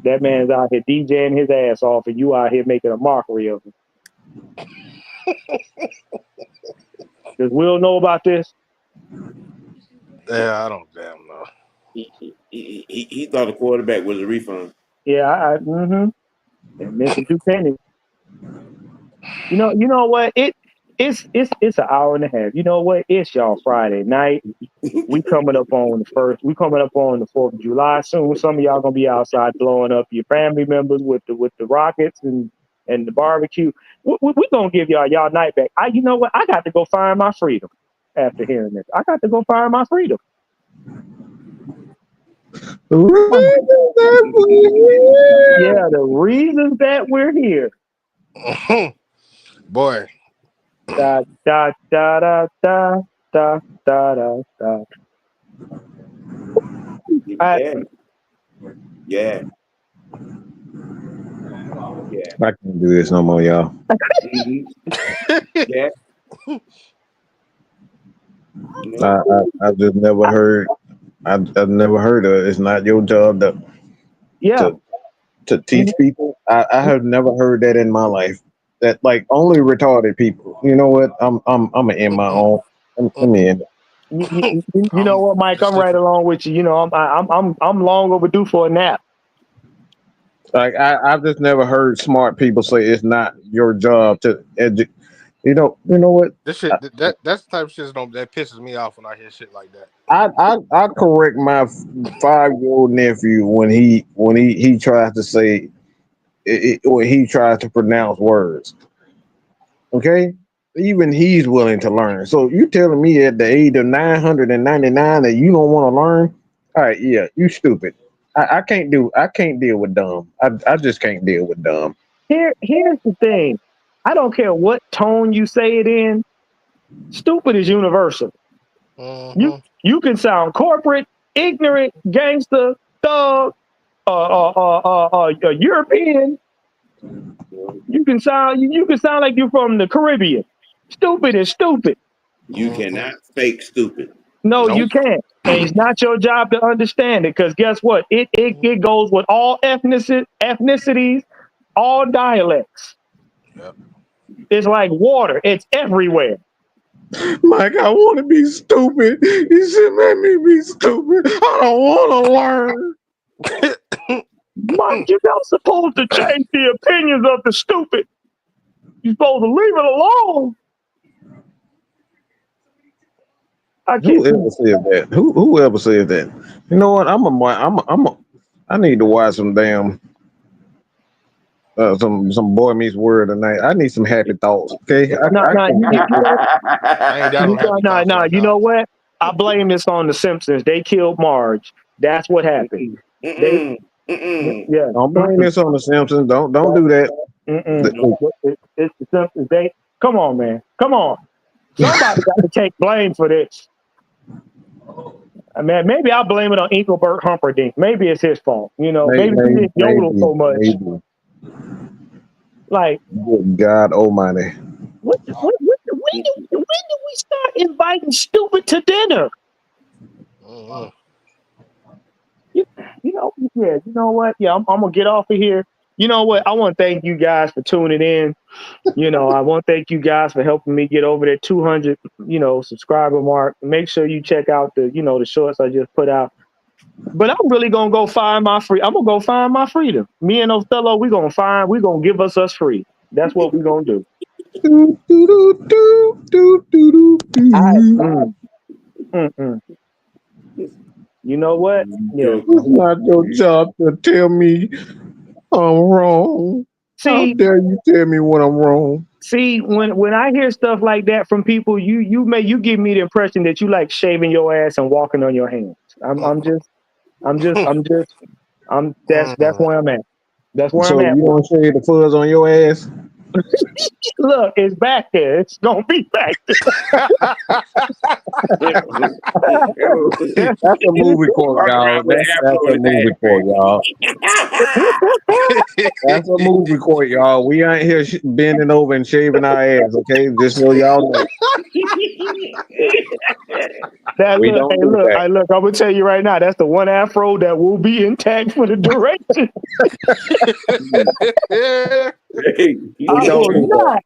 S2: That man's out here DJing his ass off, and you out here making a mockery of him. Does Will know about this?
S6: Yeah, I don't damn know.
S5: He thought the quarterback was a refund.
S2: Yeah, and missing 2 pennies. You know what? It's an hour and a half. You know what? It's y'all Friday night. We coming up on the first. We coming up on the 4th of July soon. Some of y'all gonna be outside blowing up your family members with the rockets and the barbecue. We gonna give y'all night back. You know what? I got to go find my freedom after hearing this. I got to go find my freedom. Yeah, the reasons that we're here.
S6: Boy.
S2: Da da da da da da da da da.
S5: Yeah. Yeah. Yeah.
S4: I can't do this no more, y'all.
S5: Mm-hmm. Yeah.
S4: I've just never heard. I've never heard of. It's not your job
S2: Yeah.
S4: to to teach people. I have never heard that in my life. That like only retarded people. You know what? I'm gonna end my own. Let me end it.
S2: You know what, Mike? I'm right along with you. You know, I'm long overdue for a nap.
S4: Like I've just never heard smart people say it's not your job to educate. You know what?
S6: This shit, that's the type of shit that pisses me off when I hear shit like that.
S4: I correct my 5-year-old nephew when he tries to say when he tries to pronounce words. Okay, even he's willing to learn. So you telling me at the age of 999 that you don't want to learn? All right, yeah, you stupid. I can't deal with dumb. I just can't deal with dumb.
S2: Here's the thing. I don't care what tone you say it in. Stupid is universal.
S6: Mm-hmm.
S2: You can sound corporate, ignorant, gangster, thug, European. You can sound like you're from the Caribbean. Stupid is stupid.
S5: You cannot fake stupid.
S2: No, you
S6: Nope.
S2: can't. And it's not your job to understand it, because guess what? It goes with all ethnicities, all dialects.
S6: Yep.
S2: It's like water. It's everywhere.
S4: Mike, I want to be stupid. You should make me be stupid. I don't want to learn.
S2: Mike, you're not supposed to change the opinions of the stupid. You're supposed to leave it alone.
S4: Who ever said that? Who ever said that? You know what? I need to watch some damn some Boy Meets World tonight. I need some happy thoughts. Okay,
S2: No,
S4: I
S2: no,
S4: can't.
S6: I ain't got no happy thoughts right
S2: you
S6: now.
S2: know what? I blame this on the Simpsons. They killed Marge. That's what happened. They, yeah.
S4: Don't blame this on the Simpsons. Don't do that.
S2: It's the Simpsons. They come on, man. Come on. Somebody got to take blame for this. I mean, maybe I'll blame it on Engelbert Humperdinck. Maybe it's his fault. You know, maybe he didn't yodel so much.
S4: Maybe.
S2: Like,
S4: good God Almighty.
S2: when do we start inviting stupid to dinner? You know, yeah, you know what? Yeah, I'm gonna get off of here. You know what? I want to thank you guys for tuning in. You know, I want to thank you guys for helping me get over that 200, subscriber mark. Make sure you check out the shorts I just put out. But I'm really gonna go find my I'm gonna go find my freedom. Me and Othello, we're gonna give us free. That's what we're gonna do. You know what? Yeah.
S4: It's not your job to tell me I'm wrong. How
S2: See,
S4: dare you tell me when I'm wrong?
S2: See, when I hear stuff like that from people, you give me the impression that you like shaving your ass and walking on your hands. That's where I'm at. That's where I'm
S4: So
S2: at.
S4: you don't shave the fuzz on your ass?
S2: Look, it's back there. It's gonna be back there.
S4: That's a movie quote, y'all. That's a movie quote, y'all. That's a movie quote, y'all. We ain't here bending over and shaving our ass, okay? Just so y'all know. We don't do that.
S2: I'm gonna tell you right now, that's the one afro that will be intact for the duration.
S4: We don't do that.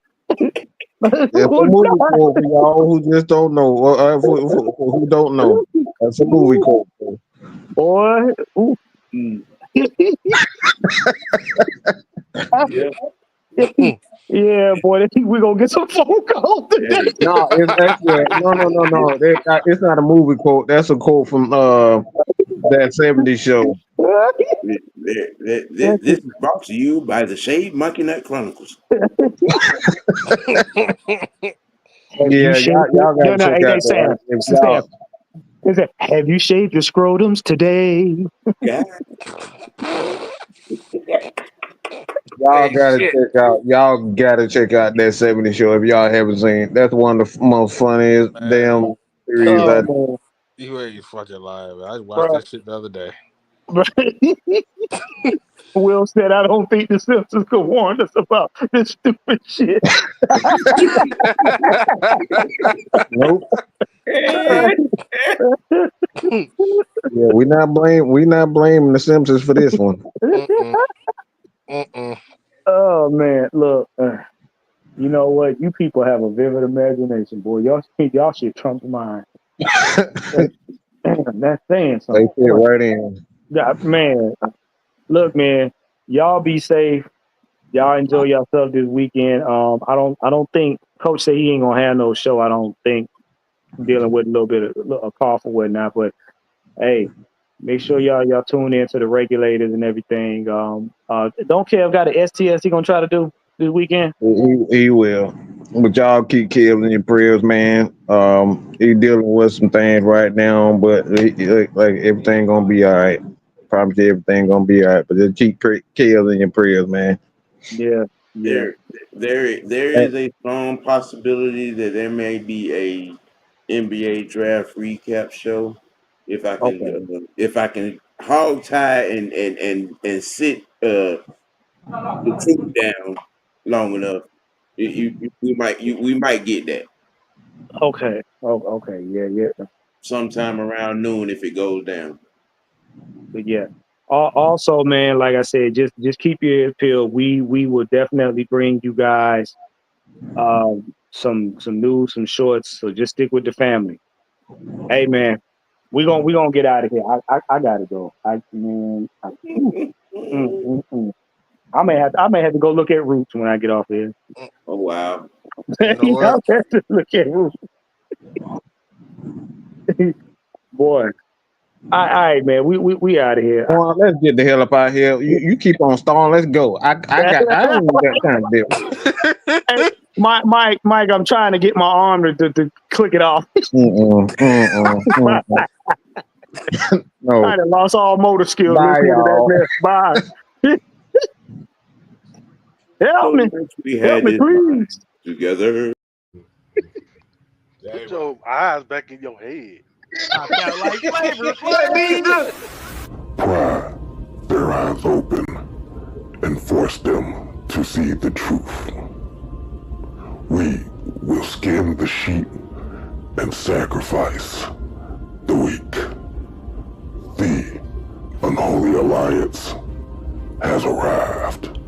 S4: It's a movie quote for y'all who just don't know. For who don't know. That's a movie quote.
S2: Boy. Yeah, boy, we're gonna get some phone calls today.
S4: No, no. It's not a movie quote. That's a quote from that 70s show.
S5: This is brought to you by the Shade Monkey Nut Chronicles.
S4: Yeah, y'all gotta check out
S2: Sam. Have you shaved your scrotums today?
S5: Yeah.
S4: Y'all gotta check out that 70s show if y'all haven't seen. That's one of the most funniest damn series.
S6: You ain't fucking lying, man. I watched that shit the other day.
S2: Will said, I don't think the Simpsons could warn us about this stupid shit.
S4: Nope. Yeah, we not blaming the Simpsons for this one.
S2: Oh man, look, you know what? You people have a vivid imagination, boy. Y'all should trump mine. That's saying something.
S4: They fit right in.
S2: Yeah, man. Look, man. Y'all be safe. Y'all enjoy yourself this weekend. I don't think Coach said he ain't gonna have no show. I don't think, dealing with a little bit of a cough or whatnot. But hey, make sure y'all tune in to the regulators and everything. Don't Kev got an STS he gonna try to do this weekend?
S4: He will. But y'all keep Kev in your prayers, man. He dealing with some things right now, but like everything gonna be all right. Promise you everything gonna be all right. But just keep Kev in your prayers, man.
S2: Yeah.
S5: There is a strong possibility that there may be a NBA draft recap show if I can hog tie and sit the truth down long enough. We might get that.
S2: Okay. Oh, okay. Yeah.
S5: sometime around noon if it goes down.
S2: But yeah. Also, man, like I said, just keep your ears peeled. We will definitely bring you guys some news, some shorts. So just stick with the family. Hey, man, we gonna get out of here. I gotta go. I may have to go look at Roots when I get off here.
S5: Oh wow.
S6: You know what?
S2: I have to look at Roots. Boy. All right, man. We out of here.
S4: Come on, let's get the hell up out of here. You keep on stalling. Let's go. I ain't got that kind of deal.
S2: Hey, Mike, I'm trying to get my arm to click it off.
S4: No.
S2: I done lost all motor skills.
S4: Bye,
S2: listening to
S4: y'all.
S2: that mess. Bye. Help me.
S5: We
S2: Help
S5: had
S2: me,
S5: this
S2: please.
S5: together.
S7: Put your eyes back in your head.
S1: I felt like flavor.
S8: Pry their eyes open and force them to see the truth. We will skin the sheep and sacrifice the weak. The unholy alliance has arrived.